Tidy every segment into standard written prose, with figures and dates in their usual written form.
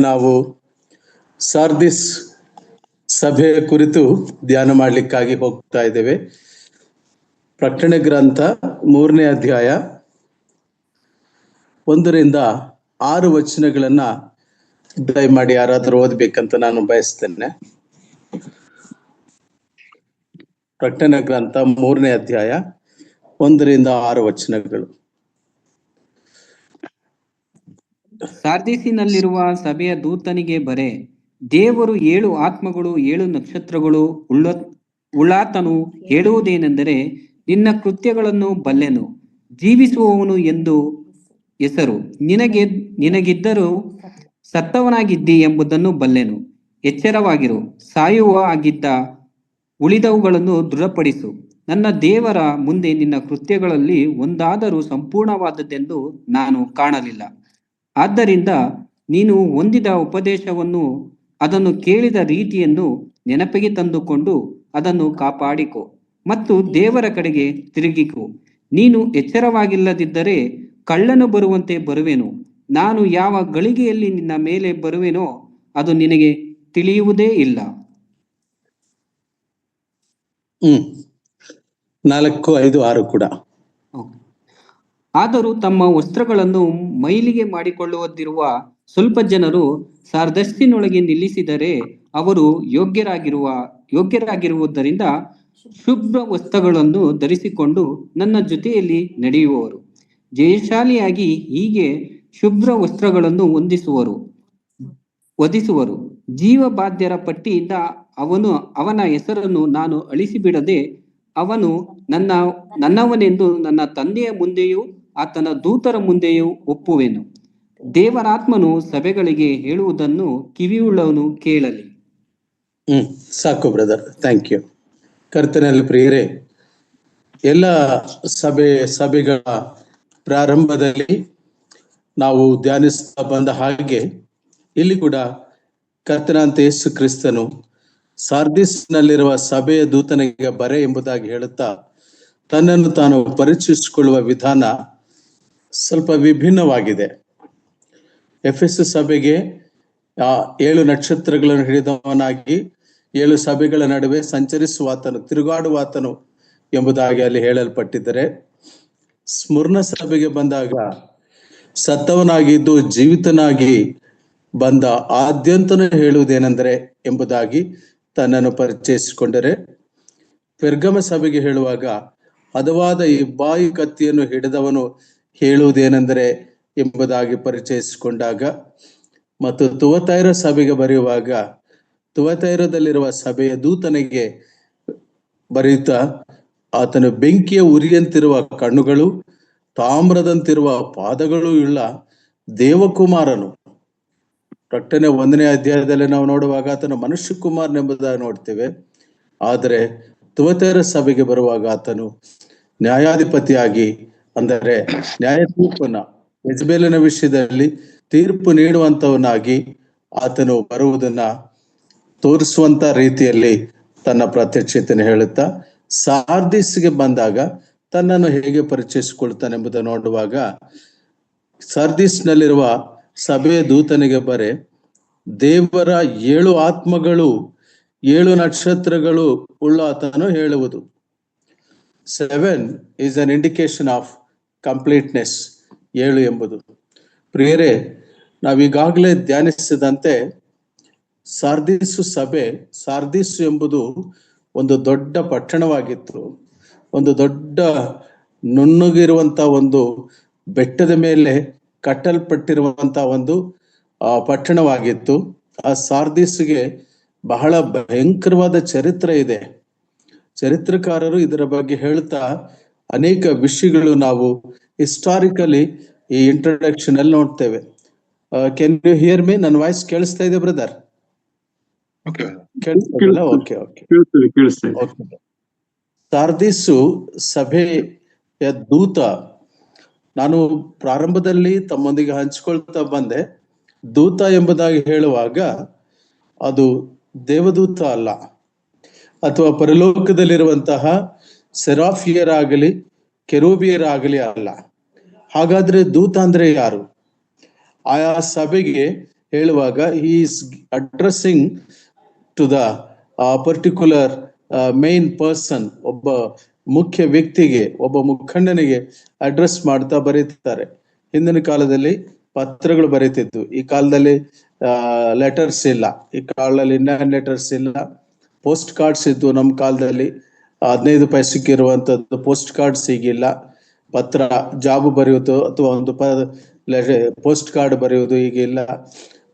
ನಾವು ಸಾರ್ದಿಸ್ ಸಭೆಯ ಕುರಿತು ಧ್ಯಾನ ಮಾಡಲಿಕ್ಕಾಗಿ ಹೋಗ್ತಾ ಇದ್ದೇವೆ. ಪ್ರಕಟಣೆ ಗ್ರಂಥ 3ನೇ ಅಧ್ಯಾಯ 1-6 ವಚನಗಳನ್ನ ದಯಮಾಡಿ ಯಾರಾದರೂ ಓದಬೇಕಂತ ನಾನು ಬಯಸ್ತೇನೆ. ಪ್ರಕಟಣೆ ಗ್ರಂಥ 3ನೇ ಅಧ್ಯಾಯ 1-6 ವಚನಗಳು. ಸಾರ್ದಿಸಿನಲ್ಲಿರುವ ಸಭೆಯ ದೂತನಿಗೆ ಬರೆ, ದೇವರು 7 ಆತ್ಮಗಳು 7 ನಕ್ಷತ್ರಗಳು ಉಳ್ಳಾತನು ಹೇಳುವುದೇನೆಂದರೆ, ನಿನ್ನ ಕೃತ್ಯಗಳನ್ನು ಬಲ್ಲೆನು, ಜೀವಿಸುವವನು ಎಂದು ಹೆಸರು ನಿನಗಿದ್ದರೂ ಸತ್ತವನಾಗಿದ್ದಿ ಎಂಬುದನ್ನು ಬಲ್ಲೆನು. ಎಚ್ಚರವಾಗಿರು, ಸಾಯುವ ಆಗಿದ್ದ ಉಳಿದವುಗಳನ್ನು ದೃಢಪಡಿಸು. ನನ್ನ ದೇವರ ಮುಂದೆ ನಿನ್ನ ಕೃತ್ಯಗಳಲ್ಲಿ ಒಂದಾದರೂ ಸಂಪೂರ್ಣವಾದದ್ದೆಂದು ನಾನು ಕಾಣಲಿಲ್ಲ. ಆದ್ದರಿಂದ ನೀನು ಹೊಂದಿದ ಉಪದೇಶವನ್ನು, ಅದನ್ನು ಕೇಳಿದ ರೀತಿಯನ್ನು ನೆನಪಿಗೆ ತಂದುಕೊಂಡು ಅದನ್ನು ಕಾಪಾಡಿಕೊ ಮತ್ತು ದೇವರ ಕಡೆಗೆ ತಿರುಗಿಕೊ. ನೀನು ಎಚ್ಚರವಾಗಿಲ್ಲದಿದ್ದರೆ ಕಳ್ಳನು ಬರುವಂತೆ ಬರುವೆನು. ನಾನು ಯಾವ ಗಳಿಗೆಯಲ್ಲಿ ನಿನ್ನ ಮೇಲೆ ಬರುವೆನೋ ಅದು ನಿನಗೆ ತಿಳಿಯುವುದೇ ಇಲ್ಲ. 4, 5, 6 ಕೂಡ. ಆದರೂ ತಮ್ಮ ವಸ್ತ್ರಗಳನ್ನು ಮೈಲಿಗೆ ಮಾಡಿಕೊಳ್ಳುವುದಿರುವ ಸ್ವಲ್ಪ ಜನರು ಸಾರ್ದಸ್ಸಿನೊಳಗೆ ನಿಲ್ಲಿಸಿದರೆ ಅವರು ಯೋಗ್ಯರಾಗಿರುವುದರಿಂದ ಶುಭ್ರ ವಸ್ತ್ರಗಳನ್ನು ಧರಿಸಿಕೊಂಡು ನನ್ನ ಜೊತೆಯಲ್ಲಿ ನಡೆಯುವವರು ಜಯಶಾಲಿಯಾಗಿ ಹೀಗೆ ಶುಭ್ರ ವಸ್ತ್ರಗಳನ್ನು ವಧಿಸುವರು. ಜೀವಬಾಧ್ಯರ ಪಟ್ಟಿಯಿಂದ ಅವನ ಹೆಸರನ್ನು ನಾನು ಅಳಿಸಿಬಿಡದೆ ಅವನು ನನ್ನವನೆಂದು ನನ್ನ ತಂದೆಯ ಮುಂದೆಯೂ ಆತನ ದೂತರ ಮುಂದೆಯೂ ಒಪ್ಪುವೆನು. ದೇವರಾತ್ಮನು ಸಭೆಗಳಿಗೆ ಹೇಳುವುದನ್ನು ಕಿವಿಯುಳ್ಳವನು ಕೇಳಲಿ. ಸಾಕು ಬ್ರದರ್, ಥ್ಯಾಂಕ್ ಯು. ಕರ್ತನಲ್ಲಿ ಪ್ರಿಯರೇ, ಎಲ್ಲ ಸಭೆಗಳ ಪ್ರಾರಂಭದಲ್ಲಿ ನಾವು ಧ್ಯಾನಿಸ್ತಾ ಬಂದ ಹಾಗೆ ಇಲ್ಲಿ ಕೂಡ ಕರ್ತನಾಂತ ಯೇಸು ಕ್ರಿಸ್ತನು ಸಾರ್ದಿಸ್ನಲ್ಲಿರುವ ಸಭೆಯ ದೂತನಿಗೆ ಬರೆ ಎಂಬುದಾಗಿ ಹೇಳುತ್ತಾ ತನ್ನನ್ನು ತಾನು ಪರಿಚಯಿಸಿಕೊಳ್ಳುವ ವಿಧಾನ ಸ್ವಲ್ಪ ವಿಭಿನ್ನವಾಗಿದೆ. ಎಫೆಸ್ ಸಭೆಗೆ 7 ನಕ್ಷತ್ರಗಳನ್ನು ಹಿಡಿದವನಾಗಿ 7 ಸಭೆಗಳ ನಡುವೆ ಸಂಚರಿಸುವಾತನು, ತಿರುಗಾಡುವಾತನು ಎಂಬುದಾಗಿ ಅಲ್ಲಿ ಹೇಳಲ್ಪಟ್ಟಿದ್ದರೆ, ಸ್ಮುರ್ನ ಸಭೆಗೆ ಬಂದಾಗ ಸತ್ತವನಾಗಿದ್ದು ಜೀವಿತನಾಗಿ ಬಂದ ಆದ್ಯಂತನು ಹೇಳುವುದೇನೆಂದರೆ ಎಂಬುದಾಗಿ ತನ್ನನ್ನು ಪರಿಚಯಿಸಿಕೊಂಡರೆ, ಪೆರ್ಗಮ ಸಭೆಗೆ ಹೇಳುವಾಗ ಹದವಾದ ಇಬ್ಬಾಯಿ ಕತ್ತಿಯನ್ನು ಹಿಡಿದವನು ಹೇಳುವುದೇನೆಂದರೆ ಎಂಬುದಾಗಿ ಪರಿಚಯಿಸಿಕೊಂಡಾಗ, ಮತ್ತು ತುವತೈರ ಸಭೆಗೆ ಬರೆಯುವಾಗ ತುವತೈರದಲ್ಲಿರುವ ಸಭೆಯ ದೂತನಿಗೆ ಬರೆಯುತ್ತಾ ಆತನು ಬೆಂಕಿಯ ಉರಿಯಂತಿರುವ ಕಣ್ಣುಗಳು, ತಾಮ್ರದಂತಿರುವ ಪಾದಗಳು ಉಳ್ಳ ದೇವಕುಮಾರನು. ಪ್ರಕಟಣೆ 1ನೇ ಅಧ್ಯಾಯದಲ್ಲಿ ನಾವು ನೋಡುವಾಗ ಆತನು ಮನುಷ್ಯ ಕುಮಾರನೆಂಬುದಾಗಿ ನೋಡ್ತೇವೆ. ಆದರೆ ತುವತೈರ ಸಭೆಗೆ ಬರುವಾಗ ಆತನು ನ್ಯಾಯಾಧಿಪತಿಯಾಗಿ, ಅಂದರೆ ನ್ಯಾಯ ತೀರ್ಪನ್ನ ಯೆಜಬೇಲನ ವಿಷಯದಲ್ಲಿ ತೀರ್ಪು ನೀಡುವಂತವನಾಗಿ ಆತನು ಬರುವುದನ್ನ ತೋರಿಸುವಂತ ರೀತಿಯಲ್ಲಿ ತನ್ನ ಪ್ರತ್ಯಕ್ಷತೆಯನ್ನು ಹೇಳುತ್ತಾ, ಸಾರ್ದಿಸ್ಗೆ ಬಂದಾಗ ತನ್ನನ್ನು ಹೇಗೆ ಪರಿಚಯಿಸಿಕೊಳ್ತಾನೆ ಎಂಬುದನ್ನು ನೋಡುವಾಗ, ಸಾರ್ದಿಸ್ನಲ್ಲಿರುವ ಸಭೆಯ ದೂತನಿಗೆ ಬರೆ, ದೇವರ 7 ಆತ್ಮಗಳು 7 ನಕ್ಷತ್ರಗಳು ಉಳ್ಳ ಆತನು ಹೇಳುವುದು. 7 is an indication of completeness. 7 ಎಂಬುದು. ಪ್ರಿಯರೇ, ನಾವೀಗಾಗಲೇ ಧ್ಯಾನಿಸಿದಂತೆ ಸಾರ್ದಿಸ್ ಎಂಬುದು ಒಂದು ದೊಡ್ಡ ಪಟ್ಟಣವಾಗಿತ್ತು. ಒಂದು ದೊಡ್ಡ ನುಣ್ಣಗಿರುವಂತ ಒಂದು ಬೆಟ್ಟದ ಮೇಲೆ ಕಟ್ಟಲ್ಪಟ್ಟಿರುವಂತ ಒಂದು ಪಟ್ಟಣವಾಗಿತ್ತು. ಆ ಸಾರ್ದಿಸ್ಗೆ ಬಹಳ ಭಯಂಕರವಾದ ಚರಿತ್ರೆ ಇದೆ. ಚರಿತ್ರಕಾರರು ಇದರ ಬಗ್ಗೆ ಹೇಳ್ತಾ ಅನೇಕ ವಿಷಯಗಳು ನಾವು ಹಿಸ್ಟಾರಿಕಲಿ ಈ ಇಂಟ್ರೊಡಕ್ಷನ್ ಅಲ್ಲಿ ನೋಡ್ತೇವೆ. Can you hear me? ನನ್ನ ವಾಯ್ಸ್ ಕೇಳಿಸ್ತಾ ಇದೆ ಬ್ರದರ್? ಸಾರ್ದಿಸು ಸಭೆಯ ದೂತ, ನಾನು ಪ್ರಾರಂಭದಲ್ಲಿ ತಮ್ಮೊಂದಿಗೆ ಹಂಚಿಕೊಳ್ತಾ ಬಂದೆ. ದೂತ ಎಂಬುದಾಗಿ ಹೇಳುವಾಗ ಅದು ದೇವದೂತ ಅಲ್ಲ, ಅಥವಾ ಪರಲೋಕದಲ್ಲಿರುವಂತಹ ಸೆರಾಫಿಯರಾಗಲಿ ಕೆರೂಬಿಯರಾಗಲಿ ಅಲ್ಲ. ಹಾಗಾದ್ರೆ ದೂತ ಅಂದ್ರೆ ಯಾರು? ಆಯಾ ಸಭೆಗೆ ಹೇಳುವಾಗ he is addressing to the particular main person, ಒಬ್ಬ ಮುಖ್ಯ ವ್ಯಕ್ತಿಗೆ, ಒಬ್ಬ ಮುಖಂಡನಿಗೆ ಅಡ್ರೆಸ್ ಮಾಡ್ತಾ ಬರೀತಾರೆ. ಹಿಂದಿನ ಕಾಲದಲ್ಲಿ ಪತ್ರಗಳು ಬರೀತಿದ್ದು, ಈ ಕಾಲದಲ್ಲಿ ಲೆಟರ್ಸ್ ಇಲ್ಲ, ಈ ಕಾಲದಲ್ಲಿ ಇಂಡಿಯನ್ ಲೆಟರ್ಸ್ ಇಲ್ಲ, ಪೋಸ್ಟ್ ಕಾರ್ಡ್ಸ್ ಇದ್ದು. ನಮ್ಮ ಕಾಲದಲ್ಲಿ 15 ಪೈಸೆಗೆ ಇರುವಂತದ್ದು ಪೋಸ್ಟ್ ಕಾರ್ಡ್ಸ್ ಈಗಿಲ್ಲ. ಪತ್ರ ಜಾಬ್ ಬರೆಯೋದು ಅಥವಾ ಒಂದು ಪೋಸ್ಟ್ ಕಾರ್ಡ್ ಬರೆಯೋದು ಈಗಿಲ್ಲ,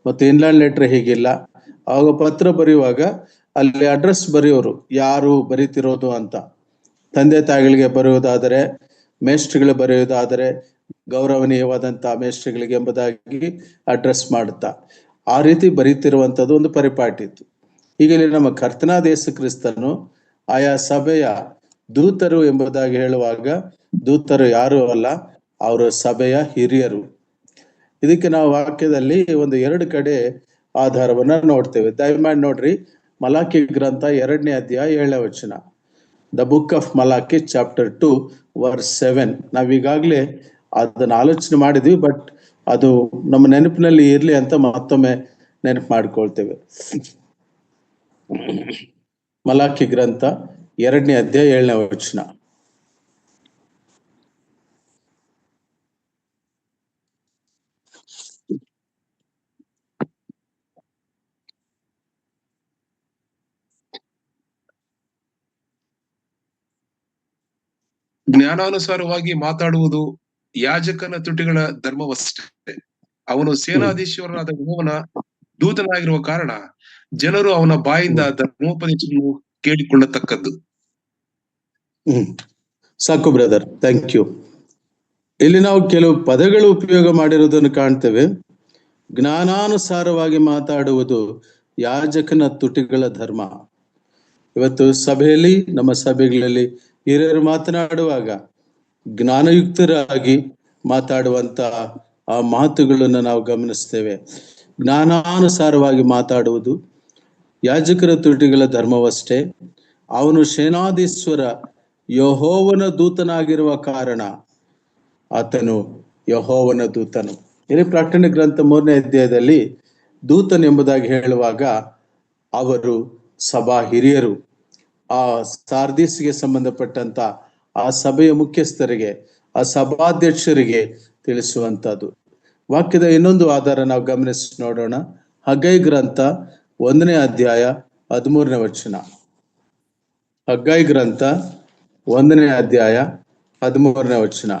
ಮತ್ತು ಇನ್ಲ್ಯಾಂಡ್ ಲೆಟರ್ ಹೀಗಿಲ್ಲ. ಆವಾಗ ಪತ್ರ ಬರೆಯುವಾಗ ಅಲ್ಲಿ ಅಡ್ರೆಸ್ ಬರೆಯೋರು, ಯಾರು ಬರೀತಿರೋದು ಅಂತ. ತಂದೆ ತಾಯಿಗಳಿಗೆ ಬರೆಯೋದಾದರೆ, ಮೇಷ್ಟ್ರುಗಳು ಬರೆಯೋದಾದರೆ ಗೌರವನೀಯವಾದಂತಹ ಮೇಷ್ಟ್ರುಗಳಿಗೆ ಎಂಬುದಾಗಿ ಅಡ್ರೆಸ್ ಮಾಡುತ್ತಾ ಆ ರೀತಿ ಬರೀತಿರುವಂತದ್ದು ಒಂದು ಪರಿಪಾಟಿ ಇತ್ತು. ಈಗ ಇಲ್ಲಿ ನಮ್ಮ ಕರ್ತನಾದ ಯೇಸು ಕ್ರಿಸ್ತನು ಆಯಾ ಸಭೆಯ ದೂತರು ಎಂಬುದಾಗಿ ಹೇಳುವಾಗ, ದೂತರು ಯಾರು ಅಲ್ಲ, ಅವರು ಸಭೆಯ ಹಿರಿಯರು. ಇದಕ್ಕೆ ನಾವು ವಾಕ್ಯದಲ್ಲಿ ಒಂದು 2 ಕಡೆ ಆಧಾರವನ್ನ ನೋಡ್ತೇವೆ. ದಯಮಾಡಿ ನೋಡ್ರಿ, ಮಲಾಕಿ ಗ್ರಂಥ 2ನೇ ಅಧ್ಯಾಯ 7ನೇ ವಚನ. The book of Malachi chapter 2 verse 7. ನಾವೀಗಾಗ್ಲೇ ಅದನ್ನ ಆಲೋಚನೆ ಮಾಡಿದ್ವಿ, ಬಟ್ ಅದು ನಮ್ಮ ನೆನಪಿನಲ್ಲಿ ಇರ್ಲಿ ಅಂತ ಮತ್ತೊಮ್ಮೆ ನೆನಪು ಮಾಡ್ಕೊಳ್ತೇವೆ. ಮಲಾಕಿ ಗ್ರಂಥ 2ನೇ ಅಧ್ಯಾಯ 7ನೇ ವಚನ. ಜ್ಞಾನಾನುಸಾರವಾಗಿ ಮಾತಾಡುವುದು ಯಾಜಕನ ತುಟಿಗಳ ಧರ್ಮವಷ್ಟೇ. ಅವನು ಸೇನಾಧೀಶ್ವರನಾದ ಯೆಹೋವನ ದೂತನಾಗಿರುವ ಕಾರಣ ಜನರು ಅವನ ಬಾಯಿಂದ ಧರ್ಮೋಪದೇಶವನ್ನು ಕೇಳಿಕೊಳ್ಳತಕ್ಕದ್ದು. ಸಾಕು ಬ್ರದರ್, ಥ್ಯಾಂಕ್ ಯು. ಇಲ್ಲಿ ನಾವು ಕೆಲವು ಪದಗಳು ಉಪಯೋಗ ಮಾಡಿರುವುದನ್ನು ಕಾಣ್ತೇವೆ. ಜ್ಞಾನಾನುಸಾರವಾಗಿ ಮಾತಾಡುವುದು ಯಾಜಕನ ತುಟಿಗಳ ಧರ್ಮ. ಇವತ್ತು ಸಭೆಯಲ್ಲಿ, ನಮ್ಮ ಸಭೆಗಳಲ್ಲಿ ಹಿರಿಯರು ಮಾತನಾಡುವಾಗ ಜ್ಞಾನಯುಕ್ತರಾಗಿ ಮಾತಾಡುವಂತ ಆ ಮಾತುಗಳನ್ನು ನಾವು ಗಮನಿಸ್ತೇವೆ. ಜ್ಞಾನಾನುಸಾರವಾಗಿ ಮಾತಾಡುವುದು ಯಾಜಕರ ತುಟಿಗಳ ಧರ್ಮವಷ್ಟೇ. ಅವನು ಸೇನಾಧೀಶ್ವರ ಯೆಹೋವನ ದೂತನಾಗಿರುವ ಕಾರಣ ಆತನು ಯೆಹೋವನ ದೂತನು. ಇಲ್ಲಿ ಪ್ರಕಟಣೆ ಗ್ರಂಥ 3ನೇ ಅಧ್ಯಾಯದಲ್ಲಿ ದೂತನೆಂಬುದಾಗಿ ಹೇಳುವಾಗ ಅವರು ಸಭಾ ಹಿರಿಯರು, ಆ ಸಾರ್ದಿಸ್ಗೆ ಸಂಬಂಧಪಟ್ಟಂತ ಆ ಸಭೆಯ ಮುಖ್ಯಸ್ಥರಿಗೆ, ಆ ಸಭಾಧ್ಯಕ್ಷರಿಗೆ ತಿಳಿಸುವಂತದ್ದು. ವಾಕ್ಯದ ಇನ್ನೊಂದು ಆಧಾರ ನಾವು ಗಮನಿಸಿ ನೋಡೋಣ. ಹಗ್ಗೈ ಗ್ರಂಥ 1ನೇ ಅಧ್ಯಾಯ 13ನೇ ವಚನ. ಹಗ್ಗೈ ಗ್ರಂಥ 1ನೇ ಅಧ್ಯಾಯ 13ನೇ ವಚನ.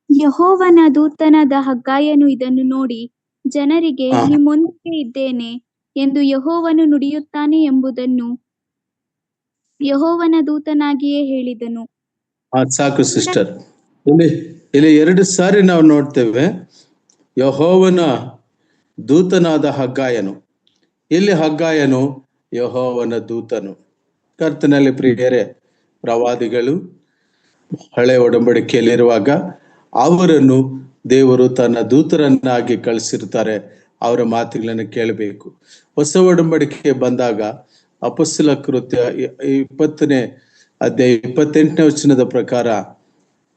ಯೆಹೋವನ ದೂತನಾದ ಹಗ್ಗಾಯನು ಇದನ್ನು ನೋಡಿ ಜನರಿಗೆ, ನಿಮ್ಮೊಂದಿಗೆ ಇದ್ದೇನೆ ಎಂದು ಯೆಹೋವನು ನುಡಿಯುತ್ತಾನೆ ಎಂಬುದನ್ನು ಯೆಹೋವನ ದೂತನಾಗಿಯೇ ಹೇಳಿದನು. ಸಾಕು ಸಿಸ್ಟರ್. ಇಲ್ಲಿ 2 ಸಾರಿ ನಾವು ನೋಡ್ತೇವೆ ಯೆಹೋವನ ದೂತನಾದ ಹಗ್ಗಾಯನು. ಇಲ್ಲಿ ಹಗ್ಗಾಯನು ಯೆಹೋವನ ದೂತನು. ಕರ್ತನಲ್ಲಿ ಪ್ರಿಯರೇ, ಪ್ರವಾದಿಗಳು ಹಳೆ ಒಡಂಬಡಿಕೆಯಲ್ಲಿರುವಾಗ ಅವರನ್ನು ದೇವರು ತನ್ನ ದೂತರನ್ನಾಗಿ ಕಳಿಸಿರ್ತಾರೆ. ಅವರ ಮಾತುಗಳನ್ನು ಕೇಳಬೇಕು. ಹೊಸ ಒಡಂಬಡಿಕೆ ಬಂದಾಗ ಅಪೊಸ್ತಲ ಕೃತ್ಯ 20ನೇ ಅಧ್ಯಾಯ 28ನೇ ವಚನದ ಪ್ರಕಾರ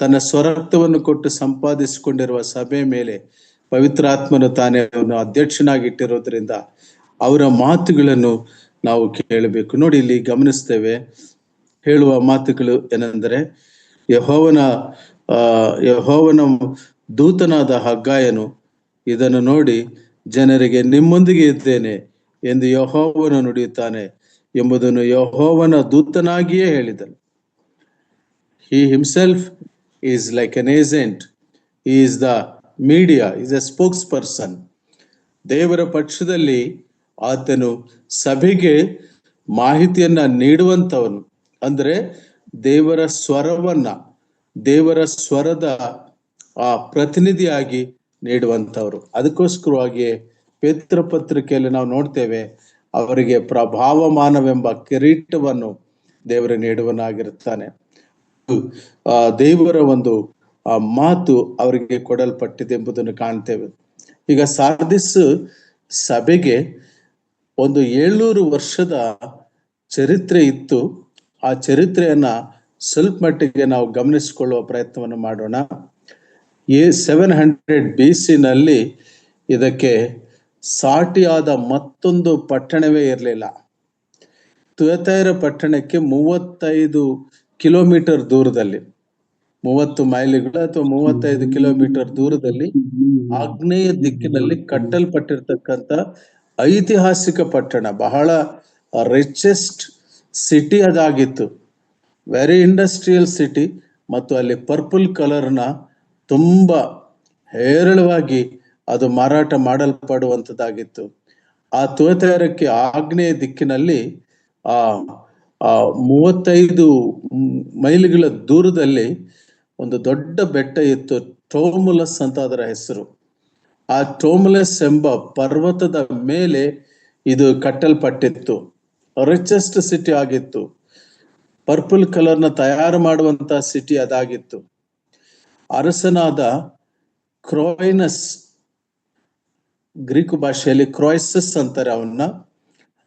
ತನ್ನ ಸ್ವರಕ್ತವನ್ನು ಕೊಟ್ಟು ಸಂಪಾದಿಸಿಕೊಂಡಿರುವ ಸಭೆ ಮೇಲೆ ಪವಿತ್ರಾತ್ಮನು ತಾನೇ ಅಧ್ಯಕ್ಷನಾಗಿಟ್ಟಿರೋದ್ರಿಂದ ಅವರ ಮಾತುಗಳನ್ನು ನಾವು ಕೇಳಬೇಕು. ನೋಡಿ, ಇಲ್ಲಿ ಗಮನಿಸ್ತೇವೆ. ಹೇಳುವ ಮಾತುಗಳು ಏನೆಂದರೆ, ಯೆಹೋವನ ದೂತನಾದ ಹಗ್ಗಾಯನು ಇದನ್ನು ನೋಡಿ ಜನರಿಗೆ, ನಿಮ್ಮೊಂದಿಗೆ ಇದ್ದೇನೆ ಎಂದು ಯೆಹೋವನು ನುಡಿಯುತ್ತಾನೆ ಎಂಬುದನ್ನು ಯೆಹೋವನ ದೂತನಾಗಿಯೇ ಹೇಳಿದನು. He himself is like an agent. He is the media, is a spokesperson. ದೇವರ ಪಕ್ಷದಲ್ಲಿ ಆತನು ಸಭೆಗೆ ಮಾಹಿತಿಯನ್ನ ನೀಡುವಂತವನು. ಅಂದ್ರೆ ದೇವರ ಸ್ವರವನ್ನ, ದೇವರ ಸ್ವರದ ಆ ಪ್ರತಿನಿಧಿಯಾಗಿ ನೀಡುವಂತವ್ರು. ಅದಕ್ಕೋಸ್ಕರವಾಗಿ ಪೇತ್ರ ಪತ್ರಿಕೆಯಲ್ಲಿ ನಾವು ನೋಡ್ತೇವೆ, ಅವರಿಗೆ ಪ್ರಭಾವಮಾನವೆಂಬ ಕಿರೀಟವನ್ನು ದೇವರು ನೀಡುವನಾಗಿರುತ್ತಾನೆ. ದೇವರ ಒಂದು ಮಾತು ಅವರಿಗೆ ಕೊಡಲ್ಪಟ್ಟಿದೆ ಎಂಬುದನ್ನು ಕಾಣ್ತೇವೆ. ಈಗ ಸಾರ್ದಿಸ್ ಸಭೆಗೆ ಒಂದು 700 ವರ್ಷದ ಚರಿತ್ರೆ ಇತ್ತು. ಆ ಚರಿತ್ರೆಯನ್ನ ಸ್ವಲ್ಪ ಮಟ್ಟಿಗೆ ನಾವು ಗಮನಿಸಿಕೊಳ್ಳುವ ಪ್ರಯತ್ನವನ್ನು ಮಾಡೋಣ. 700 BC ನಲ್ಲಿ ಇದಕ್ಕೆ ಸಾಟಿಯಾದ ಮತ್ತೊಂದು ಪಟ್ಟಣವೇ ಇರಲಿಲ್ಲ. ತುಯತೈರ ಪಟ್ಟಣಕ್ಕೆ 35 ಕಿಲೋಮೀಟರ್ ದೂರದಲ್ಲಿ, 30 ಮೈಲಿಗಳು ಅಥವಾ 35 ಕಿಲೋಮೀಟರ್ ದೂರದಲ್ಲಿ ಆಗ್ನೇಯ ದಿಕ್ಕಿನಲ್ಲಿ ಕಟ್ಟಲ್ಪಟ್ಟಿರ್ತಕ್ಕಂಥ ಐತಿಹಾಸಿಕ ಪಟ್ಟಣ, ಬಹಳ ರಿಚೆಸ್ಟ್ ಸಿಟಿ ಅದಾಗಿತ್ತು. Very industrial city. ಮತ್ತು ಅಲ್ಲಿ ಪರ್ಪಲ್ ಕಲರ್ನ ತುಂಬಾ ಹೇರಳವಾಗಿ ಅದು ಮಾರಾಟ ಮಾಡಲ್ಪಡುವಂಥದ್ದಾಗಿತ್ತು. ಆ ತುಯತೈರಕ್ಕೆ ಆಗ್ನೇಯ ದಿಕ್ಕಿನಲ್ಲಿ 35 ಮೈಲಿಗಳ ದೂರದಲ್ಲಿ ಒಂದು ದೊಡ್ಡ ಬೆಟ್ಟ ಇತ್ತು. ಟೋಮುಲಸ್ ಅಂತ ಅದರ ಹೆಸರು. ಆ ಟೋಮುಲಸ್ ಎಂಬ ಪರ್ವತದ ಮೇಲೆ ಇದು ಕಟ್ಟಲ್ಪಟ್ಟಿತ್ತು. ರಿಚೆಸ್ಟ್ ಸಿಟಿ ಆಗಿತ್ತು. ಪರ್ಪಲ್ ಕಲರ್ನ ತಯಾರು ಮಾಡುವಂತ ಸಿಟಿ ಅದಾಗಿತ್ತು. ಅರಸನಾದ ಕ್ರೋಯ್ನಸ್, ಗ್ರೀಕ್ ಭಾಷೆಯಲ್ಲಿ ಕ್ರೋಯ್ಸಸ್ ಅಂತಾರೆ ಅವನ್ನ.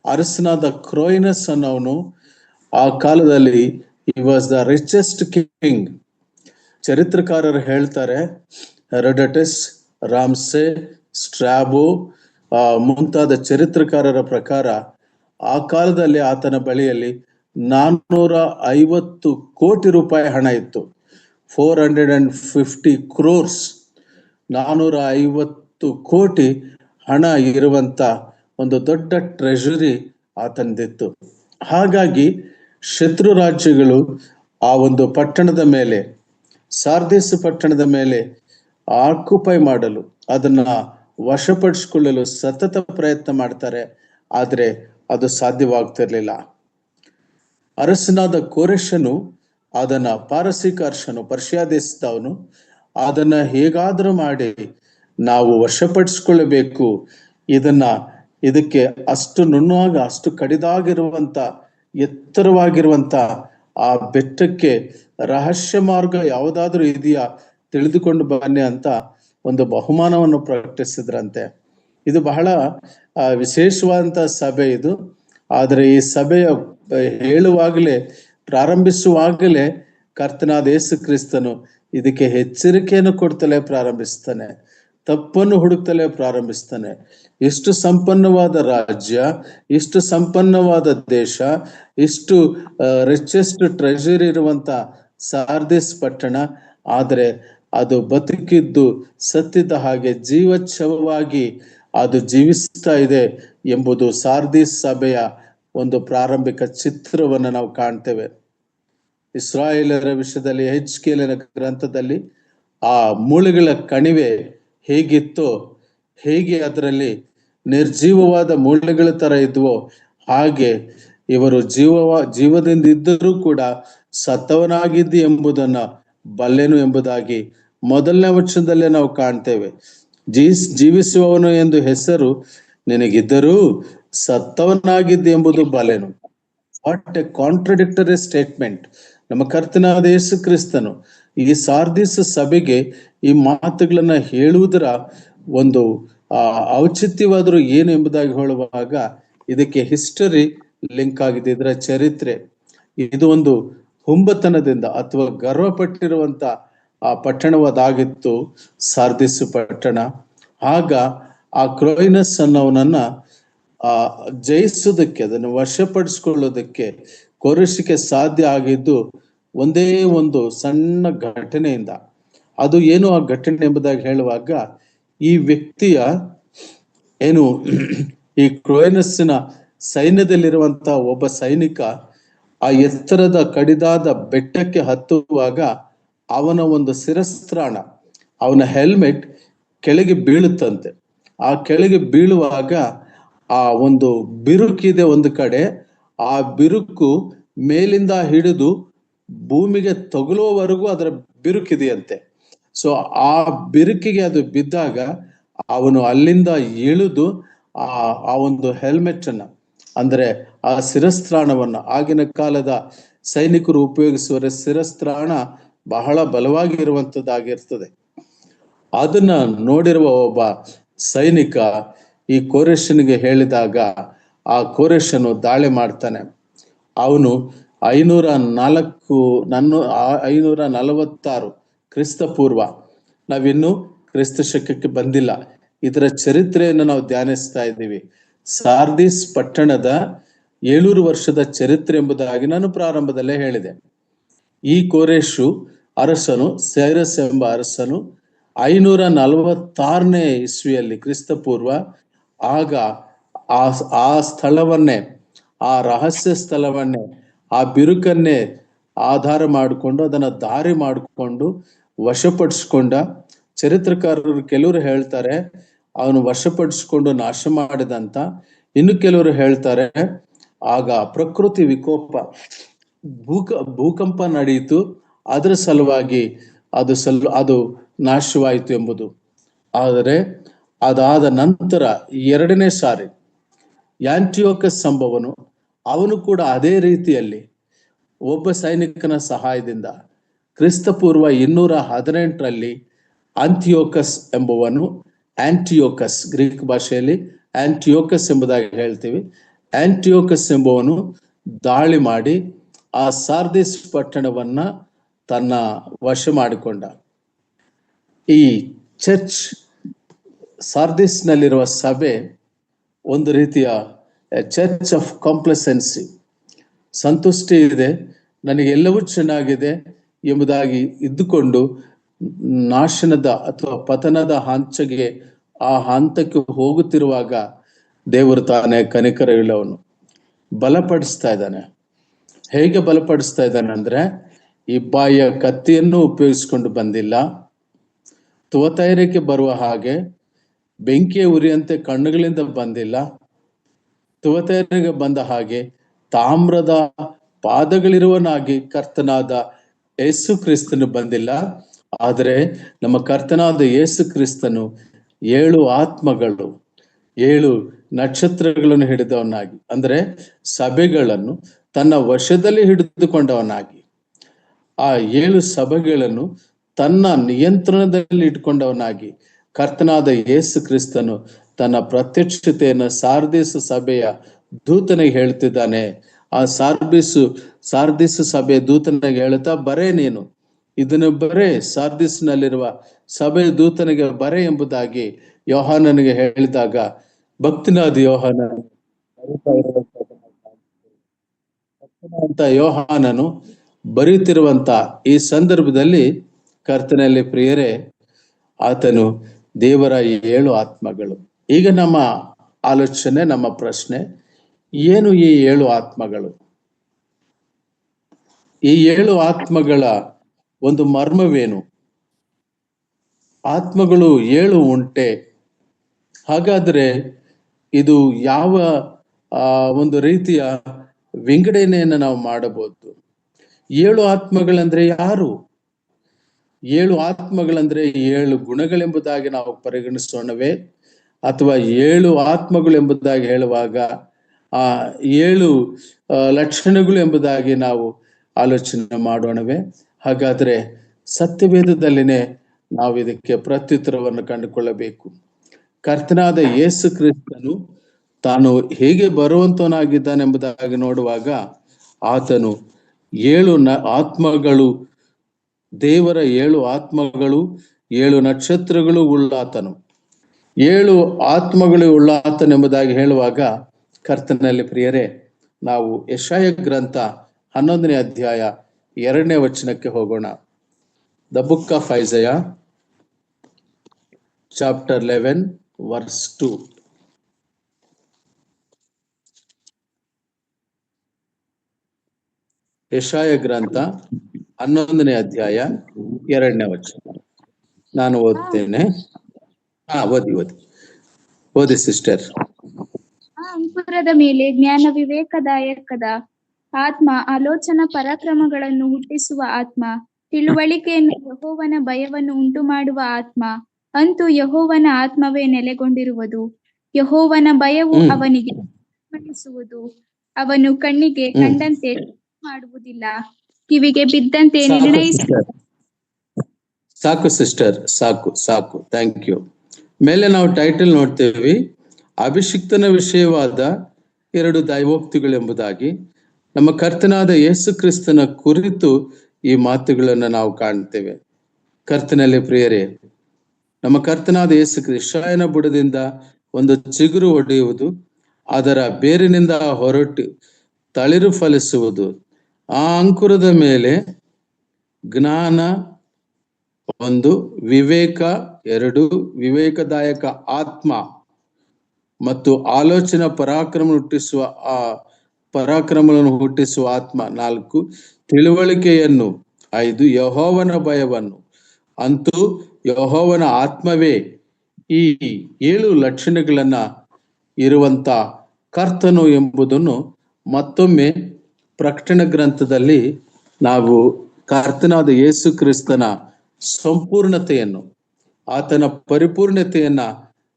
ಅರಸನಾದ ಕ್ರೋಯ್ನಸ್ ಅನ್ನೋನು ಆ ಕಾಲದಲ್ಲಿ he was the richest king. ಚರಿತ್ರಕಾರರು ಹೇಳ್ತಾರೆ, ಹೆರೋಡಟಸ್, ರಾಮ್ಸೆ, ಸ್ಟ್ರಾಬೋ ಮುಂತಾದ ಚರಿತ್ರಕಾರರ ಪ್ರಕಾರ ಆ ಕಾಲದಲ್ಲಿ ಆತನ ಬಳಿಯಲ್ಲಿ 450 ಕೋಟಿ ರೂಪಾಯಿ ಹಣ ಇತ್ತು. 450 crores, 450 ಕೋಟಿ ಹಣ ಇರುವಂತ ಒಂದು ದೊಡ್ಡ ಟ್ರೆಷರಿ ಆತನದಿತ್ತು. ಹಾಗಾಗಿ ಶತ್ರು ರಾಜ್ಯಗಳು ಆ ಒಂದು ಪಟ್ಟಣದ ಮೇಲೆ, ಸಾರ್ದಿಸ್ ಪಟ್ಟಣದ ಮೇಲೆ ಆಕ್ಯುಪೈ ಮಾಡಲು, ಅದನ್ನ ವಶಪಡಿಸಿಕೊಳ್ಳಲು ಸತತ ಪ್ರಯತ್ನ ಮಾಡ್ತಾರೆ. ಆದರೆ ಅದು ಸಾಧ್ಯವಾಗ್ತಿರ್ಲಿಲ್ಲ. ಅರಸನಾದ ಕೋರೆಷನು ಅದನ್ನ, ಪಾರಸಿಕ ಅರಸನು, ಪರ್ಷಿಯಾ ದೇಶದವನು, ಅದನ್ನ ಹೇಗಾದ್ರೂ ಮಾಡಿ ನಾವು ವಶಪಡಿಸಿಕೊಳ್ಳಬೇಕು, ಇದಕ್ಕೆ ಅಷ್ಟು ನುಣ್ಣುವಾಗ, ಅಷ್ಟು ಕಡಿದಾಗಿರುವಂತ, ಎತ್ತರವಾಗಿರುವಂತ ಆ ಬೆಟ್ಟಕ್ಕೆ ರಹಸ್ಯ ಮಾರ್ಗ ಯಾವುದಾದ್ರೂ ಇದೆಯಾ ತಿಳಿದುಕೊಂಡು ಬನ್ನಿ ಅಂತ ಒಂದು ಬಹುಮಾನವನ್ನು ಪ್ರಕಟಿಸಿದ್ರಂತೆ. ಇದು ಬಹಳ ವಿಶೇಷವಾದಂತ ಸಭೆ ಇದು. ಆದರೆ ಈ ಸಭೆಯ ಹೇಳುವಾಗಲೇ, ಪ್ರಾರಂಭಿಸುವಾಗಲೇ ಕರ್ತನಾದ ಯೇಸು ಕ್ರಿಸ್ತನು ಇದಕ್ಕೆ ಎಚ್ಚರಿಕೆಯನ್ನು ಕೊಡ್ತಲೇ ಪ್ರಾರಂಭಿಸ್ತಾನೆ, ತಪ್ಪನ್ನು ಹುಡುಕ್ತಲೇ ಪ್ರಾರಂಭಿಸ್ತಾನೆ. ಇಷ್ಟು ಸಂಪನ್ನವಾದ ರಾಜ್ಯ, ಇಷ್ಟು ಸಂಪನ್ನವಾದ ದೇಶ, ಇಷ್ಟು ರಿಚೆಸ್ಟ್ ಟ್ರೆಷರಿ ಇರುವಂತ ಸಾರ್ದಿಸ್ ಪಟ್ಟಣ, ಆದರೆ ಅದು ಬದುಕಿದ್ದು ಸತ್ತಿದ್ದ ಹಾಗೆ ಜೀವಚ್ಛವವಾಗಿ ಅದು ಜೀವಿಸ್ತಾ ಇದೆ ಎಂಬುದು ಸಾರ್ದಿಸ್ ಸಭೆಯ ಒಂದು ಪ್ರಾರಂಭಿಕ ಚಿತ್ರವನ್ನು ನಾವು ಕಾಣ್ತೇವೆ. ಇಸ್ರಾಯೇಲರ ವಿಷಯದಲ್ಲಿ ಯೆಹೆಜ್ಕೇಲನ ಗ್ರಂಥದಲ್ಲಿ ಆ ಮೂಳೆಗಳ ಕಣಿವೆ ಹೇಗಿತ್ತೋ, ಹೇಗೆ ಅದರಲ್ಲಿ ನಿರ್ಜೀವವಾದ ಮೂಳೆಗಳ ತರ ಇದ್ವೋ, ಹಾಗೆ ಇವರು ಜೀವದಿಂದ ಇದ್ದರೂ ಕೂಡ ಸತ್ತವನಾಗಿದ್ದಿ ಎಂಬುದನ್ನ ಬಲ್ಲೆನು ಎಂಬುದಾಗಿ ಮೊದಲನೇ ವಚನದಲ್ಲೇ ನಾವು ಕಾಣ್ತೇವೆ. ಜೀವಿಸುವವನು ಎಂದು ಹೆಸರು ನಿನಗಿದ್ದರೂ ಸತ್ತವನಾಗಿದ್ದಿ ಎಂಬುದು ಬಲ್ಲೆನು. What A contradictory statement. ನಮ್ಮ ಕರ್ತನಾದ ಯೇಸು ಕ್ರಿಸ್ತನು ಈ ಸಾರ್ದಿಸ್ ಸಭೆಗೆ ಈ ಮಾತುಗಳನ್ನ ಹೇಳುವುದರ ಒಂದು ಔಚಿತ್ಯವಾದರೂ ಏನು ಎಂಬುದಾಗಿ ಹೇಳುವಾಗ ಇದಕ್ಕೆ ಹಿಸ್ಟರಿ ಲಿಂಕ್ ಆಗಿದೆ, ಇದರ ಚರಿತ್ರೆ. ಇದು ಒಂದು ಹುಂಬತನದಿಂದ ಅಥವಾ ಗರ್ವಪಟ್ಟಿರುವಂತ ಆ ಪಟ್ಟಣವಾದಾಗಿತ್ತು ಸಾರ್ದಿಸ್ ಪಟ್ಟಣ. ಆಗ ಆ ಕ್ರೋಯ್ನಸ್ ಅನ್ನೋನನ್ನ ಜಯಿಸೋದಕ್ಕೆ, ಅದನ್ನು ವಶಪಡಿಸಿಕೊಳ್ಳೋದಕ್ಕೆ ಕೋರೆಷಿಗೆ ಸಾಧ್ಯ ಆಗಿದ್ದು ಒಂದೇ ಒಂದು ಸಣ್ಣ ಘಟನೆಯಿಂದ. ಅದು ಏನು ಆ ಘಟನೆ ಎಂಬುದಾಗಿ ಹೇಳುವಾಗ, ಈ ವ್ಯಕ್ತಿಯ ಏನು ಈ ಕ್ರೋಯ್ನಸ್ಸಿನ ಸೈನ್ಯದಲ್ಲಿರುವಂತ ಒಬ್ಬ ಸೈನಿಕ ಆ ಎತ್ತರದ ಕಡಿದಾದ ಬೆಟ್ಟಕ್ಕೆ ಹತ್ತುವಾಗ ಅವನ ಒಂದು ಶಿರಸ್ತ್ರಾಣ, ಅವನ ಹೆಲ್ಮೆಟ್ ಕೆಳಗೆ ಬೀಳುತ್ತಂತೆ. ಆ ಕೆಳಗೆ ಬೀಳುವಾಗ ಆ ಒಂದು ಬಿರುಕಿದೆ ಒಂದು ಕಡೆ, ಆ ಬಿರುಕು ಮೇಲಿಂದ ಹಿಡಿದು ಭೂಮಿಗೆ ತಗುಲುವವರೆಗೂ ಅದರ ಬಿರುಕಿದೆಯಂತೆ. ಸೊ ಆ ಬಿರುಕಿಗೆ ಅದು ಬಿದ್ದಾಗ ಅವನು ಅಲ್ಲಿಂದ ಇಳಿದು ಆ ಒಂದು ಹೆಲ್ಮೆಟ್ ಅನ್ನ, ಅಂದ್ರೆ ಆ ಶಿರಸ್ತ್ರಾಣವನ್ನ, ಆಗಿನ ಕಾಲದ ಸೈನಿಕರು ಉಪಯೋಗಿಸುವ ಶಿರಸ್ತ್ರಾಣ ಬಹಳ ಬಲವಾಗಿ ಇರುವಂತದ್ದಾಗಿರ್ತದೆ. ಅದನ್ನ ನೋಡಿರುವ ಒಬ್ಬ ಸೈನಿಕ ಈ ಕೋರೆಷನಿಗೆ ಹೇಳಿದಾಗ ಆ ಕೋರೆಷನು ದಾಳಿ ಮಾಡ್ತಾನೆ. ಅವನು 546 ಕ್ರಿಸ್ತ ಪೂರ್ವ. ನಾವಿನ್ನು ಕ್ರಿಸ್ತ ಶಕಕ್ಕೆ ಬಂದಿಲ್ಲ. ಇದರ ಚರಿತ್ರೆಯನ್ನು ನಾವು ಧ್ಯಾನಿಸ್ತಾ ಇದ್ದೀವಿ. ಸಾರ್ದಿಸ್ ಪಟ್ಟಣದ 700 ವರ್ಷದ ಚರಿತ್ರೆ ಎಂಬುದಾಗಿ ನಾನು ಪ್ರಾರಂಭದಲ್ಲೇ ಹೇಳಿದೆ. ಈ ಕೋರೆಷು ಅರಸನು, ಸೈರಸ್ ಎಂಬ ಅರಸನು 546ನೇ ಇಸ್ವಿಯಲ್ಲಿ ಕ್ರಿಸ್ತ ಪೂರ್ವ ಆಗ ಆ ಸ್ಥಳವನ್ನೇ, ಆ ರಹಸ್ಯ ಸ್ಥಳವನ್ನೇ, ಆ ಬಿರುಕನ್ನೇ ಆಧಾರ ಮಾಡಿಕೊಂಡು ಅದನ್ನ ದಾರಿ ಮಾಡಿಕೊಂಡು ವಶಪಡಿಸ್ಕೊಂಡ. ಚರಿತ್ರಕಾರರು ಕೆಲವರು ಹೇಳ್ತಾರೆ ಅವನು ವಶಪಡಿಸಿಕೊಂಡು ನಾಶ ಮಾಡಿದಂತ, ಇನ್ನು ಕೆಲವರು ಹೇಳ್ತಾರೆ ಆಗ ಪ್ರಕೃತಿ ವಿಕೋಪ, ಭೂಕಂಪ ನಡೆಯಿತು, ಅದರ ಸಲುವಾಗಿ ಅದು ನಾಶವಾಯಿತು ಎಂಬುದು. ಆದರೆ ಅದಾದ ನಂತರ 2ನೇ ಸಾರಿ ಆಂಟಿಯೋಕಸ್ ಎಂಬವನು, ಅವನು ಕೂಡ ಅದೇ ರೀತಿಯಲ್ಲಿ ಒಬ್ಬ ಸೈನಿಕನ ಸಹಾಯದಿಂದ ಕ್ರಿಸ್ತ ಪೂರ್ವ 218ರಲ್ಲಿ ಆಂಟಿಯೋಕಸ್ ಎಂಬುವನು, ಆಂಟಿಯೋಕಸ್ ಗ್ರೀಕ್ ಭಾಷೆಯಲ್ಲಿ ಆಂಟಿಯೋಕಸ್ ಎಂಬುದಾಗಿ ಹೇಳ್ತೀವಿ, ಆಂಟಿಯೋಕಸ್ ಎಂಬುವನು ದಾಳಿ ಮಾಡಿ ಆ ಸಾರ್ದಿಸ್ ಪಟ್ಟಣವನ್ನ ತನ್ನ ವಶ ಮಾಡಿಕೊಂಡ. ಈ ಸಾರ್ದಿಸ್ನಲ್ಲಿರುವ ಸಭೆ ಒಂದು ರೀತಿಯ ಚರ್ಚ್ ಆಫ್ ಕಾಂಪ್ಲಸೆನ್ಸಿ, ಸಂತುಷ್ಟಿ ಇದೆ, ನನಗೆಲ್ಲವೂ ಚೆನ್ನಾಗಿದೆ ಎಂಬುದಾಗಿ ಇದ್ದುಕೊಂಡು ನಾಶನದ ಅಥವಾ ಪತನದ ಆ ಹಂತಕ್ಕೆ ಹೋಗುತ್ತಿರುವಾಗ ದೇವರು ತಾನೇ ಕನಿಕರವುಳ್ಳವನು ಬಲಪಡಿಸ್ತಾ ಇದ್ದಾನೆ. ಹೇಗೆ ಬಲಪಡಿಸ್ತಾ ಇದ್ದಾನೆ ಅಂದ್ರೆ, ಇಬ್ಬಾಯಿಯ ಕತ್ತಿಯನ್ನು ಉಪಯೋಗಿಸಿಕೊಂಡು ಬಂದಿಲ್ಲ, ತುವತೈರಕ್ಕೆ ಬರುವ ಹಾಗೆ ಬೆಂಕಿಯ ಉರಿಯಂತೆ ಕಣ್ಣುಗಳಿಂದ ಬಂದಿಲ್ಲ, ತುವತೈರಿಗೆ ಬಂದ ಹಾಗೆ ತಾಮ್ರದ ಪಾದಗಳಿರುವನಾಗಿ ಕರ್ತನಾದ ಯೇಸು ಕ್ರಿಸ್ತನು ಬಂದಿಲ್ಲ. ಆದರೆ ನಮ್ಮ ಕರ್ತನಾದ ಯೇಸು ಕ್ರಿಸ್ತನು 7 ಆತ್ಮಗಳು, 7 ನಕ್ಷತ್ರಗಳನ್ನು ಹಿಡಿದವನಾಗಿ, ಅಂದ್ರೆ ಸಭೆಗಳನ್ನು ತನ್ನ ವಶದಲ್ಲಿ ಹಿಡಿದುಕೊಂಡವನಾಗಿ, ಆ 7 ಸಭೆಗಳನ್ನು ತನ್ನ ನಿಯಂತ್ರಣದಲ್ಲಿ ಇಟ್ಕೊಂಡವನಾಗಿ ಕರ್ತನಾದ ಯೇಸು ಕ್ರಿಸ್ತನು ತನ್ನ ಪ್ರತ್ಯಕ್ಷತೆಯನ್ನು ಸಾರ್ದಿಸ್ ಸಭೆಯ ದೂತನಿಗೆ ಹೇಳ್ತಿದ್ದಾನೆ. ಆ ಸಾರ್ದಿಸ್ ಸಭೆಯ ದೂತನಿಗೆ ಹೇಳ್ತಾ, ಬರೇ ನೀನು ಇದನ್ನು ಬರೇ, ಸಾರ್ದಿಸ್ನಲ್ಲಿರುವ ಸಭೆಯ ದೂತನಿಗೆ ಬರೇ ಎಂಬುದಾಗಿ ಯೋಹಾನನಿಗೆ ಹೇಳಿದಾಗ ಭಕ್ತನಾದ ಯೋಹಾನನು ಬರೀತಿರುವಂತ ಈ ಸಂದರ್ಭದಲ್ಲಿ ಕರ್ತನಲ್ಲಿ ಪ್ರಿಯರೇ, ಆತನು ದೇವರ 7 ಆತ್ಮಗಳು. ಈಗ ನಮ್ಮ ಆಲೋಚನೆ, ನಮ್ಮ ಪ್ರಶ್ನೆ, ಏನು ಈ 7 ಆತ್ಮಗಳು? ಈ 7 ಆತ್ಮಗಳ ಒಂದು ಮರ್ಮವೇನು? ಆತ್ಮಗಳು 7 ಉಂಟೆ? ಹಾಗಾದ್ರೆ ಇದು ಯಾವ ಒಂದು ರೀತಿಯ ವಿಂಗಡಣೆಯನ್ನು ನಾವು ಮಾಡಬಹುದು? 7 ಆತ್ಮಗಳಂದ್ರೆ ಯಾರು? 7 ಆತ್ಮಗಳಂದ್ರೆ 7 ಗುಣಗಳೆಂಬುದಾಗಿ ನಾವು ಪರಿಗಣಿಸೋಣವೇ, ಅಥವಾ 7 ಆತ್ಮಗಳು ಎಂಬುದಾಗಿ ಹೇಳುವಾಗ 7 ಲಕ್ಷಣಗಳು ಎಂಬುದಾಗಿ ನಾವು ಆಲೋಚನೆ ಮಾಡೋಣವೇ? ಹಾಗಾದ್ರೆ ಸತ್ಯವೇದದಲ್ಲಿನೇ ನಾವು ಇದಕ್ಕೆ ಪ್ರತ್ಯುತ್ತರವನ್ನು ಕಂಡುಕೊಳ್ಳಬೇಕು. ಕರ್ತನಾದ ಯೇಸು ಕ್ರಿಸ್ತನು ತಾನು ಹೇಗೆ ಬರುವಂತವನಾಗಿದ್ದಾನೆಂಬುದಾಗಿ ನೋಡುವಾಗ ಆತನು 7 ಆತ್ಮಗಳು, ದೇವರ 7 ಆತ್ಮಗಳು, 7 ನಕ್ಷತ್ರಗಳು ಉಳ್ಳಾತನು, 7 ಆತ್ಮಗಳು ಉಳ್ಳಾತನೆಂಬುದಾಗಿ ಹೇಳುವಾಗ ಕರ್ತನಲ್ಲಿ ಪ್ರಿಯರೇ, ನಾವು ಯೆಶಾಯ ಗ್ರಂಥ 11ನೇ ಅಧ್ಯಾಯ 2ನೇ ವಚನಕ್ಕೆ ಹೋಗೋಣ. The book of Isaiah chapter 11 verse 2. ಯೆಶಾಯ ಗ್ರಂಥ 11ನೇ ಅಧ್ಯಾಯ 2ನೇ ವಚನ ನಾನು ಓದ್ತೇನೆ. ಓದಿ ಸಿಸ್ಟರ್. ಆ ಅಂಕುರದ ಮೇಲೆ ಜ್ಞಾನ ವಿವೇಕದಾಯಕದ ಆತ್ಮ, ಆಲೋಚನಾ ಪರಾಕ್ರಮಗಳನ್ನು ಹುಟ್ಟಿಸುವ ಆತ್ಮ, ತಿಳುವಳಿಕೆಯನ್ನು ಯೆಹೋವನ ಭಯವನ್ನು ಉಂಟು ಮಾಡುವ ಆತ್ಮ, ಅಂತೂ ಯೆಹೋವನ ಆತ್ಮವೇ ನೆಲೆಗೊಂಡಿರುವುದು. ಯೆಹೋವನ ಭಯವು ಅವನಿಗೆ ಸ್ಮರಿಸುವುದು. ಅವನು ಕಣ್ಣಿಗೆ ಕಂಡಂತೆ ಮಾಡುವುದಿಲ್ಲ, ಕಿವಿಗೆ ಬಿದ್ದಂತೆ ಸಾಕು ಸಿಸ್ಟರ್, ಸಾಕು. Thank you. ಮೇಲೆ ನಾವು ಟೈಟಲ್ ನೋಡ್ತೇವೆ, ಅಭಿಷಿಕ್ತನ ವಿಷಯವಾದ 2 ದೈವೋಕ್ತಿಗಳು ಎಂಬುದಾಗಿ. ನಮ್ಮ ಕರ್ತನಾದ ಯೇಸು ಕ್ರಿಸ್ತನ ಕುರಿತು ಈ ಮಾತುಗಳನ್ನು ನಾವು ಕಾಣ್ತೇವೆ. ಕರ್ತನಲ್ಲಿ ಪ್ರಿಯರೇ, ನಮ್ಮ ಕರ್ತನಾದ ಯೇಸು ಇಸ್ರಾಯೇಲನ ಬುಡದಿಂದ ಒಂದು ಚಿಗುರು ಒಡೆಯುವುದು, ಅದರ ಬೇರಿನಿಂದ ಹೊರಟು ತಳಿರು ಫಲಿಸುವುದು. ಆ ಅಂಕುರದ ಮೇಲೆ ಜ್ಞಾನ 1, ವಿವೇಕ 2, ವಿವೇಕದಾಯಕ ಆತ್ಮ ಮತ್ತು ಆಲೋಚನಾ ಪರಾಕ್ರಮಗಳನ್ನು ಹುಟ್ಟಿಸುವ ಆತ್ಮ 4, ತಿಳುವಳಿಕೆಯನ್ನು 5, ಯೆಹೋವನ ಭಯವನ್ನು. ಅಂತೂ ಯೆಹೋವನ ಆತ್ಮವೇ ಈ 7 ಲಕ್ಷಣಗಳನ್ನ ಇರುವಂತ ಕರ್ತನು ಎಂಬುದನ್ನು ಮತ್ತೊಮ್ಮೆ ಪ್ರಕಟಣೆ ಗ್ರಂಥದಲ್ಲಿ ನಾವು ಕರ್ತನಾದ ಯೇಸು ಕ್ರಿಸ್ತನ ಸಂಪೂರ್ಣತೆಯನ್ನು, ಆತನ ಪರಿಪೂರ್ಣತೆಯನ್ನ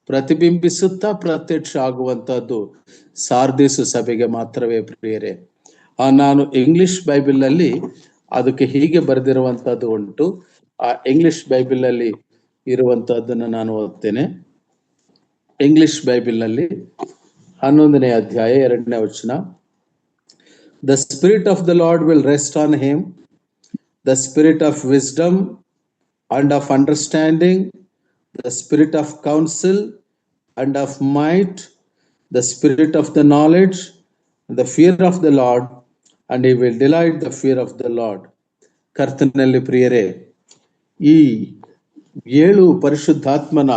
ಪ್ರತಿಬಿಂಬಿಸುತ್ತಾ ಪ್ರತ್ಯಕ್ಷ ಆಗುವಂತಹದ್ದು ಸಾರ್ದಿಸ್ ಸಭೆಗೆ ಮಾತ್ರವೇ ಪ್ರಿಯರೇ. ನಾನು ಇಂಗ್ಲಿಷ್ ಬೈಬಲ್ ಅಲ್ಲಿ ಅದಕ್ಕೆ ಹೀಗೆ ಬರೆದಿರುವಂತಹದ್ದು ಉಂಟು. ಆ ಇಂಗ್ಲಿಷ್ ಬೈಬಲ್ ಅಲ್ಲಿ ಇರುವಂತಹದ್ದನ್ನು ನಾನು ಓದ್ತೇನೆ. ಇಂಗ್ಲಿಷ್ ಬೈಬಲ್ ನಲ್ಲಿ 11ನೇ ಅಧ್ಯಾಯ 2ನೇ ವಚನ. The spirit of the Lord will rest on him, the spirit of wisdom and of understanding, the spirit of counsel and of might, the spirit of the knowledge, the fear of the Lord, and he will delight the fear of the Lord. ಕರ್ತನಲ್ಲಿ ಪ್ರಿಯರೇ, ಈ 7 ಪರಿಶುದ್ಧಾತ್ಮನ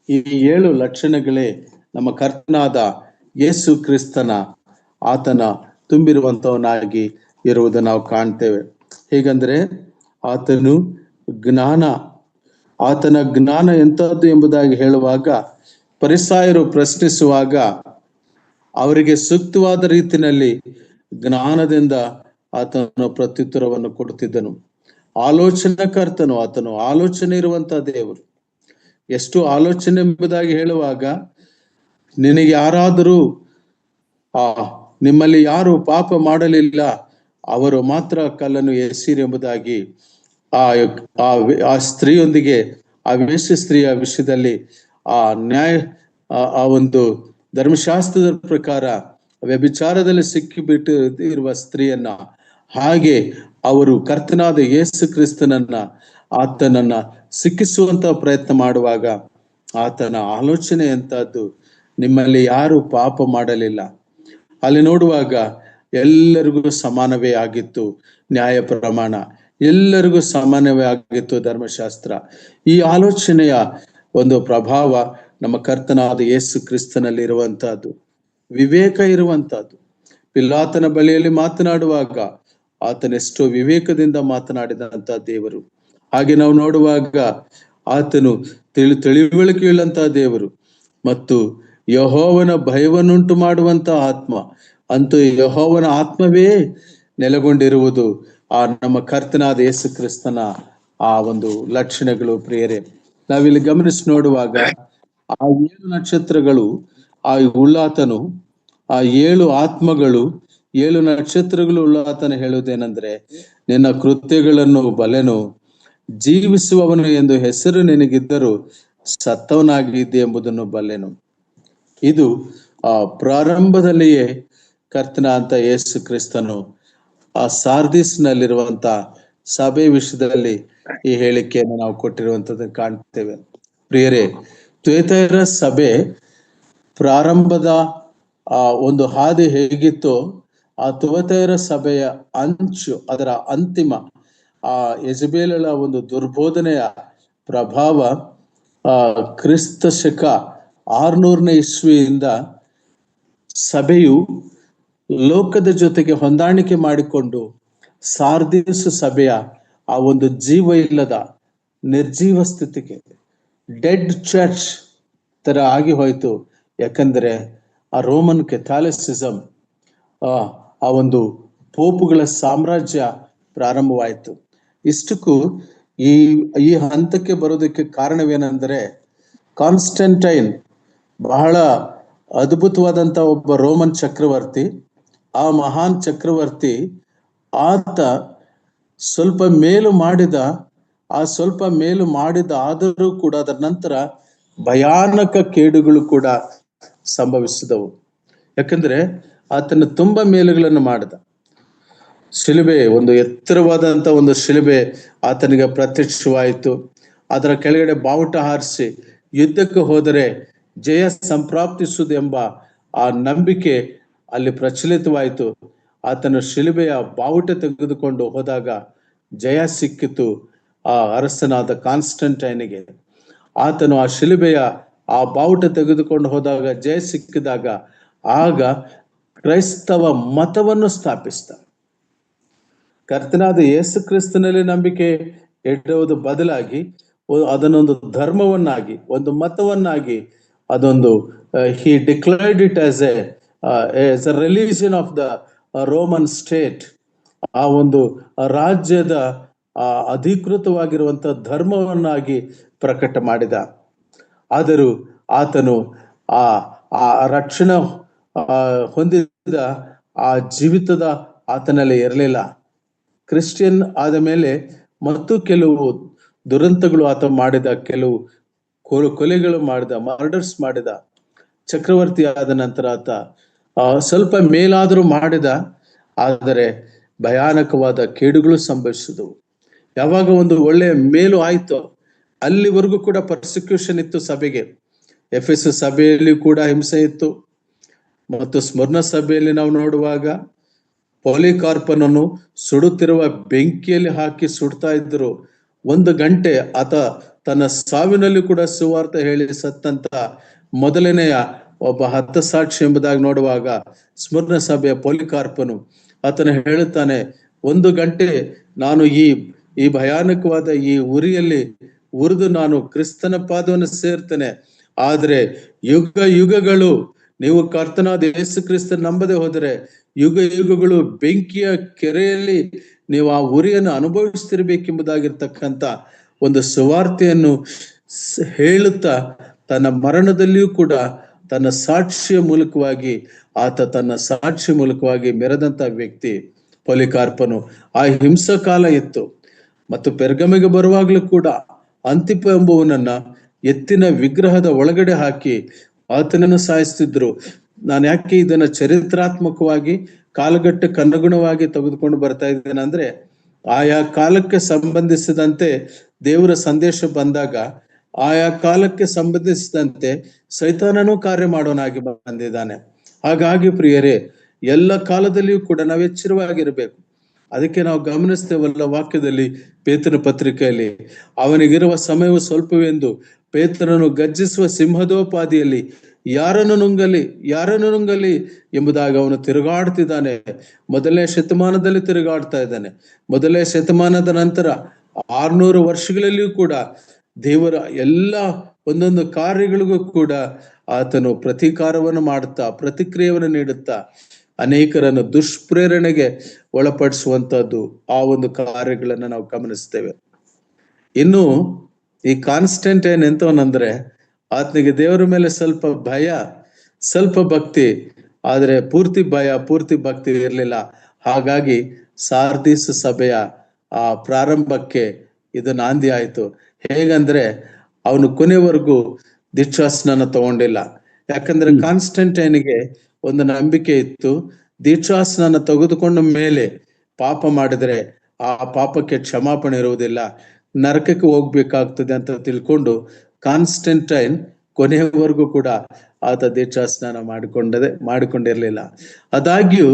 ಈ 7 ಲಕ್ಷಣಗಳೇ ನಮ್ಮ ಕರ್ತನಾದ ಯೇಸು ಕ್ರಿಸ್ತನ ಆತನ ತುಂಬಿರುವಂತವನಾಗಿ ಇರುವುದನ್ನು ನಾವು ಕಾಣ್ತೇವೆ. ಹೇಗಂದ್ರೆ ಆತನ ಜ್ಞಾನ ಎಂಥದ್ದು ಎಂಬುದಾಗಿ ಹೇಳುವಾಗ, ಫರಿಸಾಯರು ಪ್ರಶ್ನಿಸುವಾಗ ಅವರಿಗೆ ಸೂಕ್ತವಾದ ರೀತಿಯಲ್ಲಿ ಜ್ಞಾನದಿಂದ ಆತನು ಪ್ರತ್ಯುತ್ತರವನ್ನು ಕೊಡುತ್ತಿದ್ದನು. ಆಲೋಚನಾಕರ್ತನು ಆತನು, ಆಲೋಚನೆ ಇರುವಂತಹ ದೇವರು. ಎಷ್ಟು ಆಲೋಚನೆ ಎಂಬುದಾಗಿ ಹೇಳುವಾಗ, ನಿನಗೆ ಯಾರಾದರೂ ನಿಮ್ಮಲ್ಲಿ ಯಾರು ಪಾಪ ಮಾಡಲಿಲ್ಲ ಅವರು ಮಾತ್ರ ಕಲ್ಲನ್ನು ಎಸಿರಿ ಎಂಬುದಾಗಿ ಆ ಸ್ತ್ರೀಯೊಂದಿಗೆ, ಆ ವೇಶ್ಯ ಸ್ತ್ರೀಯ ವಿಷಯದಲ್ಲಿ ಆ ಒಂದು ಧರ್ಮಶಾಸ್ತ್ರದ ಪ್ರಕಾರ ವ್ಯಭಿಚಾರದಲ್ಲಿ ಸಿಕ್ಕಿಬಿಟ್ಟು ಇರುವ ಸ್ತ್ರೀಯನ್ನ, ಹಾಗೆ ಅವರು ಕರ್ತನಾದ ಯೇಸು ಕ್ರಿಸ್ತನನ್ನ ಆತನನ್ನ ಸಿಕ್ಕಿಸುವಂತ ಪ್ರಯತ್ನ ಮಾಡುವಾಗ ಆತನ ಆಲೋಚನೆ ಎಂತದ್ದು, ನಿಮ್ಮಲ್ಲಿ ಯಾರು ಪಾಪ ಮಾಡಲಿಲ್ಲ. ಅಲ್ಲಿ ನೋಡುವಾಗ ಎಲ್ಲರಿಗೂ ಸಮಾನವೇ ಆಗಿತ್ತು ನ್ಯಾಯ ಪ್ರಮಾಣ, ಎಲ್ಲರಿಗೂ ಸಮಾನವೇ ಆಗಿತ್ತು ಧರ್ಮಶಾಸ್ತ್ರ. ಈ ಆಲೋಚನೆಯ ಒಂದು ಪ್ರಭಾವ ನಮ್ಮ ಕರ್ತನಾದ ಯೇಸು ಕ್ರಿಸ್ತನಲ್ಲಿ ಇರುವಂತಹದ್ದು, ವಿವೇಕ ಇರುವಂತಹದ್ದು. ಪಿಲಾತನ ಬಳಿಯಲ್ಲಿ ಮಾತನಾಡುವಾಗ ಆತನೆಷ್ಟೋ ವಿವೇಕದಿಂದ ಮಾತನಾಡಿದಂತ ದೇವರು. ಹಾಗೆ ನಾವು ನೋಡುವಾಗ ಆತನು ತಿಳಿವಳಿಕೆಯುಳ್ಳಂತಹ ದೇವರು ಮತ್ತು ಯೆಹೋವನ ಭಯವನ್ನುಂಟು ಮಾಡುವಂತಹ ಆತ್ಮ. ಅಂತೂ ಯೆಹೋವನ ಆತ್ಮವೇ ನೆಲೆಗೊಂಡಿರುವುದು ನಮ್ಮ ಕರ್ತನಾದ ಯೇಸು ಕ್ರಿಸ್ತನ ಆ ಒಂದು ಲಕ್ಷಣಗಳು ಪ್ರಿಯರೇ. ನಾವಿಲ್ಲಿ ಗಮನಿಸಿ ನೋಡುವಾಗ ಆ 7 ನಕ್ಷತ್ರಗಳು, ಆ ಉಳ್ಳಾತನು, ಆ 7 ಆತ್ಮಗಳು, 7 ನಕ್ಷತ್ರಗಳು ಉಳ್ಳಾತನ ಹೇಳುವುದೇನೆಂದ್ರೆ, ನಿನ್ನ ಕೃತ್ಯಗಳನ್ನು ಬಲೆನು, ಜೀವಿಸುವವನು ಎಂದು ಹೆಸರು ನಿನಗಿದ್ದರೂ ಸತ್ತವನಾಗಿದ್ದೆ ಎಂಬುದನ್ನು ಬಲ್ಲೆನು. ಇದು ಪ್ರಾರಂಭದಲ್ಲಿಯೇ ಕರ್ತನ ಅಂತ ಯೇಸು ಕ್ರಿಸ್ತನು ಆ ಸಾರ್ದಿಸ್ ನಲ್ಲಿರುವಂತ ಸಭೆ ವಿಷಯದಲ್ಲಿ ಈ ಹೇಳಿಕೆಯನ್ನು ನಾವು ಕೊಟ್ಟಿರುವಂತದ್ದನ್ನು ಕಾಣ್ತೇವೆ ಪ್ರಿಯರೇ. ತ್ವೇತೈರ ಸಭೆ ಪ್ರಾರಂಭದ ಒಂದು ಹಾದಿ ಹೇಗಿತ್ತೋ, ಆ ತ್ವೇತೈರ ಸಭೆಯ ಅಂಚು, ಅದರ ಅಂತಿಮ ಯೆಜಬೇಲಳ ಒಂದು ದುರ್ಬೋಧನೆಯ ಪ್ರಭಾವ ಕ್ರಿಸ್ತ ಶಕ 600ನೇ ಇಸ್ವಿಯಿಂದ ಸಭೆಯು ಲೋಕದ ಜೊತೆಗೆ ಹೊಂದಾಣಿಕೆ ಮಾಡಿಕೊಂಡು ಸಾರ್ದಿಸ್ ಸಭೆಯ ಆ ಒಂದು ಜೀವ ಇಲ್ಲದ ನಿರ್ಜೀವ ಸ್ಥಿತಿಗೆ, ಡೆಡ್ ಚರ್ಚ್ ತರ ಆಗಿ ಹೋಯ್ತು. ಯಾಕಂದ್ರೆ ಆ ರೋಮನ್ ಕೆಥಾಲಿಸಿಸಂ, ಆ ಒಂದು ಪೋಪುಗಳ ಸಾಮ್ರಾಜ್ಯ ಪ್ರಾರಂಭವಾಯಿತು. ಇಷ್ಟಕ್ಕೂ ಈ ಹಂತಕ್ಕೆ ಬರೋದಕ್ಕೆ ಕಾರಣವೇನೆಂದರೆ, ಕಾನ್ಸ್ಟಂಟೈನ್ ಬಹಳ ಅದ್ಭುತವಾದಂತ ಒಬ್ಬ ರೋಮನ್ ಚಕ್ರವರ್ತಿ. ಆ ಮಹಾನ್ ಚಕ್ರವರ್ತಿ ಆತ ಸ್ವಲ್ಪ ಮೇಲು ಮಾಡಿದ ಆದರೂ ಕೂಡ ಅದರ ನಂತರ ಭಯಾನಕ ಕೇಡುಗಳು ಕೂಡ ಸಂಭವಿಸಿದವು. ಯಾಕಂದ್ರೆ ಆತನ ತುಂಬಾ ಮೇಲುಗಳನ್ನು ಮಾಡಿದ. ಶಿಲುಬೆ, ಒಂದು ಎತ್ತರವಾದಂತ ಒಂದು ಶಿಲುಬೆ ಆತನಿಗೆ ಪ್ರತ್ಯಕ್ಷವಾಯಿತು. ಅದರ ಕೆಳಗಡೆ ಬಾವುಟ ಹಾರಿಸಿ ಯುದ್ಧಕ್ಕೆ ಹೋದರೆ ಜಯ ಸಂಪ್ರಾಪ್ತಿಸುವುದು ಎಂಬ ಆ ನಂಬಿಕೆ ಅಲ್ಲಿ ಪ್ರಚಲಿತವಾಯಿತು. ಆತನ ಶಿಲುಬೆಯ ಬಾವುಟ ತೆಗೆದುಕೊಂಡು ಹೋದಾಗ ಜಯ ಸಿಕ್ಕಿತು ಆ ಅರಸನಾದ ಕಾನ್ಸ್ಟಂಟೈನಿಗೆ. ಆತನು ಆ ಶಿಲುಬೆಯ ಆ ಬಾವುಟ ತೆಗೆದುಕೊಂಡು ಹೋದಾಗ ಜಯ ಸಿಕ್ಕಿದಾಗ ಆಗ ಕ್ರೈಸ್ತವ ಮತವನ್ನು ಸ್ಥಾಪಿಸಿದ. ಕರ್ತನಾದ ಯೇಸು ಕ್ರಿಸ್ತನಲ್ಲಿ ನಂಬಿಕೆ ಇಡುವುದು ಬದಲಾಗಿ ಅದನ್ನೊಂದು ಧರ್ಮವನ್ನಾಗಿ, ಒಂದು ಮತವನ್ನಾಗಿ, ಅದೊಂದು he declared it as a religion of the Roman state. ಆ ಒಂದು ರಾಜ್ಯದ ಅಧಿಕೃತವಾಗಿರುವಂತ ಧರ್ಮವನ್ನಾಗಿ ಪ್ರಕಟ ಮಾಡಿದ. ಆದರೂ ಆತನು ಆ ರಕ್ಷಣೆ ಹೊಂದಿದ ಆ ಜೀವಿತದ ಆತನಲ್ಲಿ ಇರಲಿಲ್ಲ. ಕ್ರಿಶ್ಚಿಯನ್ ಆದ ಮೇಲೆ ಮತ್ತು ಕೆಲವು ದುರಂತಗಳು ಆತ ಮಾಡಿದ, ಕೆಲವು ಕೊಲೆಗಳು ಮಾಡಿದ, ಮರ್ಡರ್ಸ್ ಮಾಡಿದ. ಚಕ್ರವರ್ತಿ ಆದ ನಂತರ ಆತ ಸ್ವಲ್ಪ ಮೇಲಾದರೂ ಮಾಡಿದ, ಆದರೆ ಭಯಾನಕವಾದ ಕೇಡುಗಳು ಸಂಭವಿಸಿದವು. ಯಾವಾಗ ಒಂದು ಒಳ್ಳೆಯ ಮೇಲು ಆಯ್ತು ಅಲ್ಲಿವರೆಗೂ ಕೂಡ ಪರ್ಸಿಕ್ಯೂಷನ್ ಇತ್ತು ಸಭೆಗೆ. ಎಫೆಸ ಸಭೆಯಲ್ಲಿ ಕೂಡ ಹಿಂಸೆ ಇತ್ತು. ಮತ್ತು ಸ್ಮರಣ ಸಭೆಯಲ್ಲಿ ನಾವು ನೋಡುವಾಗ ಪಾಲಿಕಾರ್ಪನನ್ನು ಸುಡುತ್ತಿರುವ ಬೆಂಕಿಯಲ್ಲಿ ಹಾಕಿ ಸುಡ್ತಾ ಇದ್ರು. 1 ಗಂಟೆ ಆತ ತನ್ನ ಸಾವಿನಲ್ಲಿ ಕೂಡ ಸುವಾರ್ತೆ ಹೇಳಿ ಸತ್ತಂತ ಮೊದಲನೆಯ ಒಬ್ಬ ಹತಸಾಕ್ಷಿ ಎಂಬುದಾಗಿ ನೋಡುವಾಗ ಸ್ಮರಣ ಸಭೆಯ ಪಾಲಿಕಾರ್ಪನು ಆತನ ಹೇಳುತ್ತಾನೆ, 1 ಗಂಟೆ ನಾನು ಈ ಭಯಾನಕವಾದ ಈ ಉರಿಯಲ್ಲಿ ಉರಿದು ನಾನು ಕ್ರಿಸ್ತನ ಪಾದವನ್ನು ಸೇರ್ತೇನೆ. ಆದ್ರೆ ಯುಗಗಳು ನೀವು ಕರ್ತನಾದ ಯೇಸು ಕ್ರಿಸ್ತ ನಂಬದೆ ಹೋದರೆ ಯುಗಗಳು ಬೆಂಕಿಯ ಕೆರೆಯಲ್ಲಿ ನೀವು ಆ ಉರಿಯನ್ನು ಅನುಭವಿಸ್ತಿರ್ಬೇಕೆಂಬುದಾಗಿರ್ತಕ್ಕಂಥ ಒಂದು ಸುವಾರ್ತೆಯನ್ನು ಹೇಳುತ್ತಾ ತನ್ನ ಮರಣದಲ್ಲಿಯೂ ಕೂಡ ತನ್ನ ಸಾಕ್ಷಿಯ ಮೂಲಕವಾಗಿ ಆತ ತನ್ನ ಸಾಕ್ಷಿ ಮೂಲಕವಾಗಿ ಮೆರೆದಂತ ವ್ಯಕ್ತಿ ಪಾಲಿಕಾರ್ಪನು. ಆ ಹಿಂಸಾ ಕಾಲ ಇತ್ತು. ಮತ್ತು ಪೆರ್ಗಮಿಗೆ ಬರುವಾಗ್ಲೂ ಕೂಡ ಅಂತಿಪ ಎಂಬುವನನ್ನ ಎತ್ತಿನ ವಿಗ್ರಹದ ಒಳಗಡೆ ಹಾಕಿ ಆತನನ್ನು ಸಾಯಿಸ್ತಿದ್ರು. ನಾನು ಯಾಕೆ ಇದನ್ನ ಚರಿತ್ರಾತ್ಮಕವಾಗಿ ಕಾಲಘಟ್ಟಕ್ಕನುಗುಣವಾಗಿ ತೆಗೆದುಕೊಂಡು ಬರ್ತಾ ಇದ್ದೇನೆ ಅಂದ್ರೆ, ಆಯಾ ಕಾಲಕ್ಕೆ ಸಂಬಂಧಿಸಿದಂತೆ ದೇವರ ಸಂದೇಶ ಬಂದಾಗ ಆಯಾ ಕಾಲಕ್ಕೆ ಸಂಬಂಧಿಸಿದಂತೆ ಸೈತಾನನೂ ಕಾರ್ಯ ಮಾಡೋನಾಗಿ ಬಂದಿದ್ದಾನೆ. ಹಾಗಾಗಿ ಪ್ರಿಯರೇ, ಎಲ್ಲ ಕಾಲದಲ್ಲಿಯೂ ಕೂಡ ನಾವು ಎಚ್ಚರವಾಗಿರ್ಬೇಕು. ಅದಕ್ಕೆ ನಾವು ಗಮನಿಸ್ತೇವಲ್ಲ ವಾಕ್ಯದಲ್ಲಿ, ಪೇತ್ರನ ಪತ್ರಿಕೆಯಲ್ಲಿ, ಅವನಿಗಿರುವ ಸಮಯವು ಸ್ವಲ್ಪವೆಂದು ಪೇತ್ರನು ಗರ್ಜಿಸುವ ಸಿಂಹದೋಪಾದಿಯಲ್ಲಿ ಯಾರನ್ನು ನುಂಗಲಿ ಎಂಬುದಾಗಿ ಅವನು ತಿರುಗಾಡ್ತಿದ್ದಾನೆ. 1ನೇ ಶತಮಾನದಲ್ಲಿ ತಿರುಗಾಡ್ತಾ ಇದ್ದಾನೆ. 1ನೇ ಶತಮಾನದ ನಂತರ 600 ವರ್ಷಗಳಲ್ಲಿಯೂ ಕೂಡ ದೇವರ ಎಲ್ಲ ಒಂದೊಂದು ಕಾರ್ಯಗಳಿಗೂ ಕೂಡ ಆತನು ಪ್ರತೀಕಾರವನ್ನು ಮಾಡುತ್ತಾ, ಪ್ರತಿಕ್ರಿಯೆಯನ್ನು ನೀಡುತ್ತಾ ಅನೇಕರನ್ನು ದುಷ್ಪ್ರೇರಣೆಗೆ ಒಳಪಡಿಸುವಂತದ್ದು ಆ ಒಂದು ಕಾರ್ಯಗಳನ್ನ ನಾವು ಗಮನಿಸ್ತೇವೆ. ಇನ್ನು ಈ ಕಾನ್ಸ್ಟಂಟೈನ್ ಎಂತವನಂದ್ರೆ, ಆತನಿಗೆ ದೇವರ ಮೇಲೆ ಸ್ವಲ್ಪ ಭಯ, ಸ್ವಲ್ಪ ಭಕ್ತಿ, ಆದ್ರೆ ಪೂರ್ತಿ ಭಯ ಪೂರ್ತಿ ಭಕ್ತಿ ಇರಲಿಲ್ಲ. ಹಾಗಾಗಿ ಸಾರ್ದಿಸ್ ಸಭೆಯ ಆ ಪ್ರಾರಂಭಕ್ಕೆ ಇದು ನಾಂದಿ ಆಯ್ತು. ಹೇಗಂದ್ರೆ ಅವನು ಕೊನೆವರೆಗೂ ದೀಕ್ಷಾಸ್ನಾನ ತಗೊಂಡಿಲ್ಲ. ಯಾಕಂದ್ರೆ ಕಾನ್ಸ್ಟಂಟೈನ್ಗೆ ಒಂದು ನಂಬಿಕೆ ಇತ್ತು, ದೀಕ್ಷಾಸ್ನಾನ ತೆಗೆದುಕೊಂಡ ಮೇಲೆ ಪಾಪ ಮಾಡಿದ್ರೆ ಆ ಪಾಪಕ್ಕೆ ಕ್ಷಮಾಪಣೆ ಇರುವುದಿಲ್ಲ, ನರಕಕ್ಕೆ ಹೋಗ್ಬೇಕಾಗ್ತದೆ ಅಂತ ತಿಳ್ಕೊಂಡು ಕಾನ್ಸ್ಟಂಟೈನ್ ಕೊನೆಯವರೆಗೂ ಕೂಡ ಆತ ದೀಕ್ಷಾಸ್ನಾನ ಮಾಡಿಕೊಂಡಿರ್ಲಿಲ್ಲ. ಆದಾಗ್ಯೂ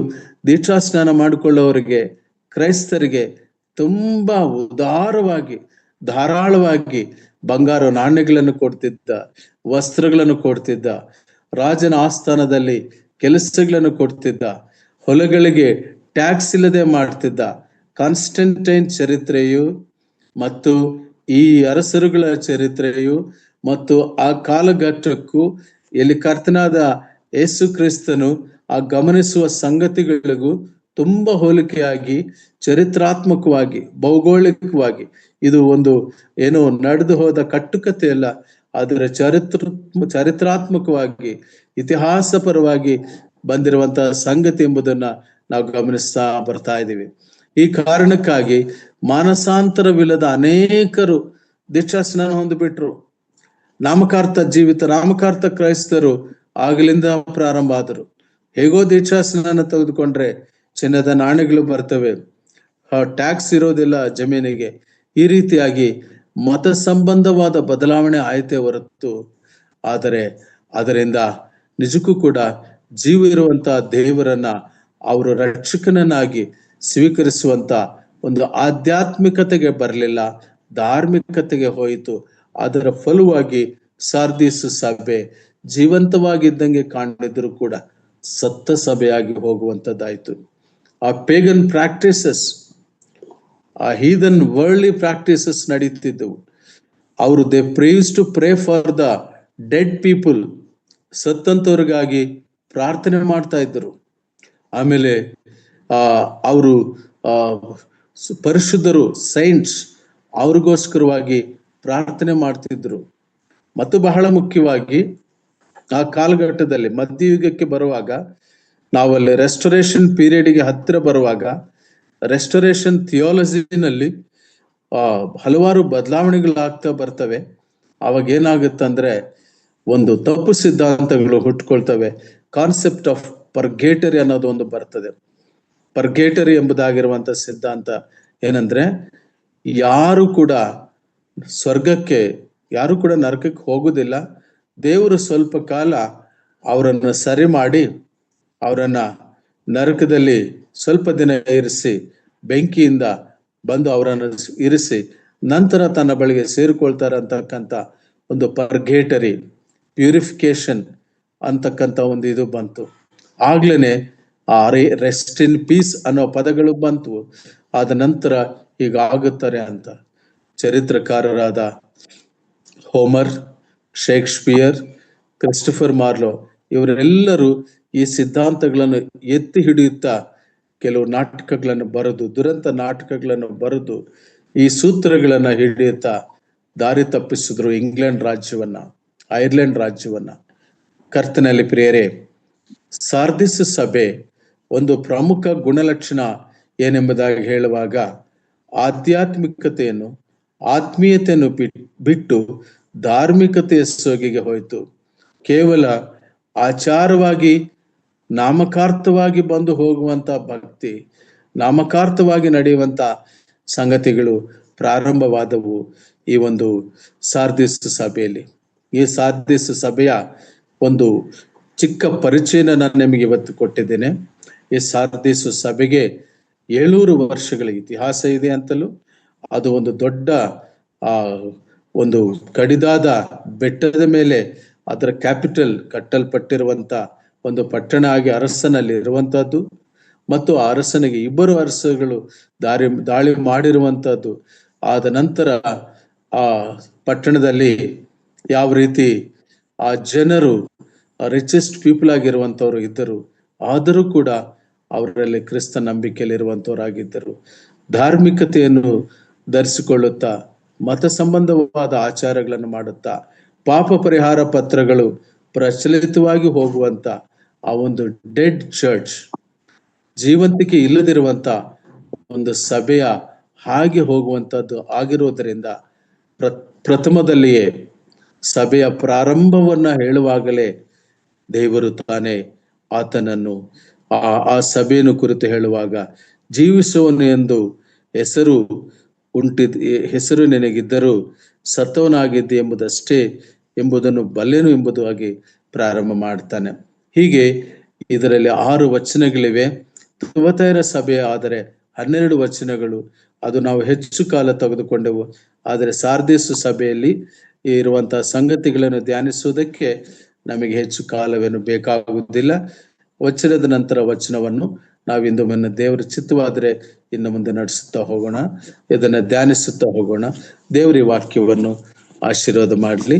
ದೀಕ್ಷಾಸ್ನಾನ ಮಾಡಿಕೊಳ್ಳೋರಿಗೆ, ಕ್ರೈಸ್ತರಿಗೆ ತುಂಬಾ ಉದಾರವಾಗಿ, ಧಾರಾಳವಾಗಿ ಬಂಗಾರ ನಾಣ್ಯಗಳನ್ನು ಕೊಡ್ತಿದ್ದ, ವಸ್ತ್ರಗಳನ್ನು ಕೊಡ್ತಿದ್ದ, ರಾಜನ ಆಸ್ಥಾನದಲ್ಲಿ ಕೆಲಸಗಳನ್ನು ಕೊಡ್ತಿದ್ದ, ಹೊಲಗಳಿಗೆ ಟ್ಯಾಕ್ಸ್ ಇಲ್ಲದೆ ಮಾಡ್ತಿದ್ದ. ಕಾನ್ಸ್ಟಂಟೈನ್ ಚರಿತ್ರೆಯು ಮತ್ತು ಈ ಅರಸರುಗಳ ಚರಿತ್ರೆಯು ಮತ್ತು ಆ ಕಾಲಘಟ್ಟಕ್ಕೂ ಇಲ್ಲಿ ಕರ್ತನಾದ ಯೇಸು ಕ್ರಿಸ್ತನು ಆ ಗಮನಿಸುವ ಸಂಗತಿಗಳಿಗೂ ತುಂಬಾ ಹೋಲಿಕೆಯಾಗಿ, ಚರಿತ್ರಾತ್ಮಕವಾಗಿ, ಭೌಗೋಳಿಕವಾಗಿ ಇದು ಒಂದು ಏನೋ ನಡೆದು ಹೋದ ಕಟ್ಟುಕತೆ ಅಲ್ಲ, ಅದರ ಚರಿತ್ರಾತ್ಮಕವಾಗಿ, ಇತಿಹಾಸ ಪರವಾಗಿ ಬಂದಿರುವಂತಹ ಸಂಗತಿ ಎಂಬುದನ್ನ ನಾವು ಗಮನಿಸ್ತಾ ಬರ್ತಾ ಇದ್ದೀವಿ. ಈ ಕಾರಣಕ್ಕಾಗಿ ಮಾನಸಾಂತರವಿಲ್ಲದ ಅನೇಕರು ದೀಕ್ಷಾಸ್ನಾನ ಹೊಂದಿಬಿಟ್ರು. ನಾಮಕಾರ್ಥ ಕ್ರೈಸ್ತರು ಆಗಲಿಂದ ಪ್ರಾರಂಭ ಆದರು. ಹೇಗೋ ದೀಕ್ಷಾಸ್ನಾನ ತೆಗೆದುಕೊಂಡ್ರೆ ಚಿನ್ನದ ನಾಣ್ಯಗಳು ಬರ್ತವೆ, ಟ್ಯಾಕ್ಸ್ ಇರೋದಿಲ್ಲ ಜಮೀನಿಗೆ. ಈ ರೀತಿಯಾಗಿ ಮತ ಸಂಬಂಧವಾದ ಬದಲಾವಣೆ ಆಯ್ತೇ ಹೊರತು ಆದರೆ ಅದರಿಂದ ನಿಜಕ್ಕೂ ಕೂಡ ಜೀವ ಇರುವಂತ ದೇವರನ್ನ ಅವರು ರಕ್ಷಕನನ್ನಾಗಿ ಸ್ವೀಕರಿಸುವಂತ ಒಂದು ಆಧ್ಯಾತ್ಮಿಕತೆಗೆ ಬರಲಿಲ್ಲ, ಧಾರ್ಮಿಕತೆಗೆ ಹೋಯಿತು. ಅದರ ಫಲವಾಗಿ ಸಾರ್ದಿಸ್ ಸಭೆ ಜೀವಂತವಾಗಿದ್ದಂಗೆ ಕಾಣಿದ್ರು ಕೂಡ ಸತ್ತ ಸಭೆಯಾಗಿ ಹೋಗುವಂತದ್ದಾಯ್ತು. ಆ ಪೇಗನ್ ಪ್ರಾಕ್ಟೀಸಸ್, ಆ ಹೀದನ್ ವರ್ಲ್ಡ್ಲಿ ಪ್ರಾಕ್ಟೀಸಸ್ ನಡೀತಿದ್ದವು. ಅವರು they prays to pray for the dead people, ಸತ್ತಂತವ್ರಿಗಾಗಿ ಪ್ರಾರ್ಥನೆ ಮಾಡ್ತಾ ಇದ್ದರು. ಆಮೇಲೆ ಅವರು ಪರಿಶುದ್ಧರು, ಸೈಂಟ್ಸ್, ಅವ್ರಿಗೋಸ್ಕರವಾಗಿ ಪ್ರಾರ್ಥನೆ ಮಾಡ್ತಿದ್ರು. ಮತ್ತು ಬಹಳ ಮುಖ್ಯವಾಗಿ ಆ ಕಾಲಘಟ್ಟದಲ್ಲಿ ಮಧ್ಯಯುಗಕ್ಕೆ ಬರುವಾಗ, ನಾವಲ್ಲಿ ರೆಸ್ಟೋರೇಷನ್ ಪೀರಿಯಡ್ಗೆ ಹತ್ತಿರ ಬರುವಾಗ, ರೆಸ್ಟೋರೇಷನ್ ಥಿಯಾಲಜಿನಲ್ಲಿ ಹಲವಾರು ಬದಲಾವಣೆಗಳಾಗ್ತಾ ಬರ್ತವೆ. ಅವಾಗ ಏನಾಗುತ್ತಂದ್ರೆ ಒಂದು ತಪ್ಪು ಸಿದ್ಧಾಂತಗಳು ಹುಟ್ಕೊಳ್ತವೆ. ಕಾನ್ಸೆಪ್ಟ್ ಆಫ್ ಪರ್ಗೇಟರಿ ಅನ್ನೋದು ಒಂದು ಬರ್ತದೆ. ಪರ್ಗೇಟರಿ ಎಂಬುದಾಗಿರುವಂತ ಸಿದ್ಧಾಂತ ಏನಂದ್ರೆ, ಯಾರು ಕೂಡ ಸ್ವರ್ಗಕ್ಕೆ, ಯಾರು ಕೂಡ ನರಕಕ್ಕೆ ಹೋಗುದಿಲ್ಲ. ದೇವರು ಸ್ವಲ್ಪ ಕಾಲ ಅವರನ್ನು ಸರಿ ಮಾಡಿ ಅವರನ್ನ ನರಕದಲ್ಲಿ ಸ್ವಲ್ಪ ದಿನ ಇರಿಸಿ, ಬೆಂಕಿಯಿಂದ ಬಂದು ಅವರನ್ನು ಇರಿಸಿ ನಂತರ ತನ್ನ ಬಳಿಗೆ ಸೇರಿಕೊಳ್ತಾರೆ ಅಂತಕ್ಕಂಥ ಒಂದು ಪರ್ಗೇಟರಿ, ಪ್ಯೂರಿಫಿಕೇಶನ್ ಅಂತಕ್ಕಂಥ ಒಂದು ಇದು ಬಂತು. ಆಗ್ಲೇನೆ ಆ ರೆಸ್ಟ್ ಇನ್ ಪೀಸ್ ಅನ್ನೋ ಪದಗಳು ಬಂತು. ಆದ ನಂತರ ಹೀಗಾಗುತ್ತಾರೆ ಅಂತ ಚರಿತ್ರಕಾರರಾದ ಹೋಮರ್, ಶೇಕ್ಸ್ಪಿಯರ್, ಕ್ರಿಸ್ಟೋಫರ್ ಮಾರ್ಲೋ ಇವರೆಲ್ಲರೂ ಈ ಸಿದ್ಧಾಂತಗಳನ್ನು ಎತ್ತಿ ಹಿಡಿಯುತ್ತಾ ಕೆಲವು ನಾಟಕಗಳನ್ನು ಬರೆದು, ದುರಂತ ನಾಟಕಗಳನ್ನು ಬರೆದು ಈ ಸೂತ್ರಗಳನ್ನ ಹಿಡಿಯುತ್ತಾ ದಾರಿ ತಪ್ಪಿಸಿದ್ರು ಇಂಗ್ಲೆಂಡ್ ರಾಜ್ಯವನ್ನ, ಐರ್ಲೆಂಡ್ ರಾಜ್ಯವನ್ನ. ಕರ್ತನಲ್ಲಿ ಪ್ರಿಯರೇ, ಸಾರ್ದಿಸ್ ಸಭೆ ಒಂದು ಪ್ರಮುಖ ಗುಣಲಕ್ಷಣ ಏನೆಂಬುದಾಗಿ ಹೇಳುವಾಗ, ಆಧ್ಯಾತ್ಮಿಕತೆಯನ್ನು, ಆತ್ಮೀಯತೆಯನ್ನು ಬಿಟ್ಟು ಧಾರ್ಮಿಕತೆಯ ಸೋಗಿಗೆ ಹೋಯಿತು. ಕೇವಲ ಆಚಾರವಾಗಿ, ನಾಮಕಾರ್ಥವಾಗಿ ಬಂದು ಹೋಗುವಂತ ಭಕ್ತಿ, ನಾಮಕಾರ್ಥವಾಗಿ ನಡೆಯುವಂತ ಸಂಗತಿಗಳು ಪ್ರಾರಂಭವಾದವು ಈ ಒಂದು ಸಾರ್ದಿಸ್ ಸಭೆಯಲ್ಲಿ. ಈ ಸಾರ್ದಿಸ್ ಸಭೆಯ ಒಂದು ಚಿಕ್ಕ ಪರಿಚಯನ ನಾನು ನಿಮಗೆ ಇವತ್ತು ಕೊಟ್ಟಿದ್ದೇನೆ. ಈ ಸಾರ್ದಿಸ್ ಸಭೆಗೆ 700 ವರ್ಷಗಳ ಇತಿಹಾಸ ಇದೆ ಅಂತಲೂ, ಅದು ಒಂದು ದೊಡ್ಡ ಒಂದು ಕಡಿದಾದ ಬೆಟ್ಟದ ಮೇಲೆ ಅದರ ಕ್ಯಾಪಿಟಲ್ ಕಟ್ಟಲ್ಪಟ್ಟಿರುವಂತ ಒಂದು ಪಟ್ಟಣ ಆಗಿ ಅರಸನಲ್ಲಿ ಇರುವಂತಹದ್ದು, ಮತ್ತು ಆ ಅರಸನಿಗೆ 2 ಅರಸಗಳು ದಾಳಿ ಮಾಡಿರುವಂತಹದ್ದು. ಆದ ನಂತರ ಆ ಪಟ್ಟಣದಲ್ಲಿ ಯಾವ ರೀತಿ ಆ ಜನರು ರಿಚೆಸ್ಟ್ ಪೀಪಲ್ ಆಗಿರುವಂತವ್ರು ಇದ್ದರು, ಆದರೂ ಕೂಡ ಅವರಲ್ಲಿ ಕ್ರಿಸ್ತ ನಂಬಿಕೆಯಲ್ಲಿರುವಂತವರಾಗಿದ್ದರು. ಧಾರ್ಮಿಕತೆಯನ್ನು ಧರಿಸಿಕೊಳ್ಳುತ್ತಾ, ಮತ ಸಂಬಂಧವಾದ ಆಚಾರಗಳನ್ನು ಮಾಡುತ್ತಾ, ಪಾಪ ಪರಿಹಾರ ಪತ್ರಗಳು ಪ್ರಚಲಿತವಾಗಿ ಹೋಗುವಂತ ಆ ಒಂದು ಡೆಡ್ ಚರ್ಚ್, ಜೀವಂತಿಕೆ ಇಲ್ಲದಿರುವಂತ ಒಂದು ಸಭೆಯ ಹಾಗೆ ಹೋಗುವಂತದ್ದು ಆಗಿರುವುದರಿಂದ ಪ್ರಥಮದಲ್ಲಿಯೇ ಸಭೆಯ ಪ್ರಾರಂಭವನ್ನ ಹೇಳುವಾಗಲೇ ದೇವರು ತಾನೇ ಆತನನ್ನು ಆ ಸಭೆಯನ್ನು ಕುರಿತು ಹೇಳುವಾಗ, ಜೀವಿಸುವನು ಎಂದು ಹೆಸರು ನಿನಗಿದ್ದರೂ ಸತ್ತವನಾಗಿದ್ದೆ ಎಂಬುದಷ್ಟೇ ಎಂಬುದನ್ನು ಬಲ್ಲೆನು ಎಂಬುದಾಗಿ ಪ್ರಾರಂಭ ಮಾಡ್ತಾನೆ. ಹೀಗೆ ಇದರಲ್ಲಿ 6 ವಚನಗಳಿವೆ. ತುವತೈರ ಸಭೆ ಆದರೆ 12 ವಚನಗಳು. ಅದು ನಾವು ಹೆಚ್ಚು ಕಾಲ ತೆಗೆದುಕೊಂಡೆವು. ಆದರೆ ಸಾರ್ದಿಸ್ ಸಭೆಯಲ್ಲಿ ಇರುವಂತಹ ಸಂಗತಿಗಳನ್ನು ಧ್ಯಾನಿಸುವುದಕ್ಕೆ ನಮಗೆ ಹೆಚ್ಚು ಕಾಲವೇನು ಬೇಕಾಗುವುದಿಲ್ಲ. ವಚನದ ನಂತರ ವಚನವನ್ನು ನಾವಿಂದು ಮೊನ್ನೆ ದೇವರ ಚಿತ್ತವಾದರೆ ಇನ್ನು ಮುಂದೆ ನಡೆಸುತ್ತಾ ಹೋಗೋಣ, ಇದನ್ನ ಧ್ಯಾನಿಸುತ್ತಾ ಹೋಗೋಣ. ದೇವರ ವಾಕ್ಯವನ್ನು ಆಶೀರ್ವಾದ ಮಾಡಲಿ.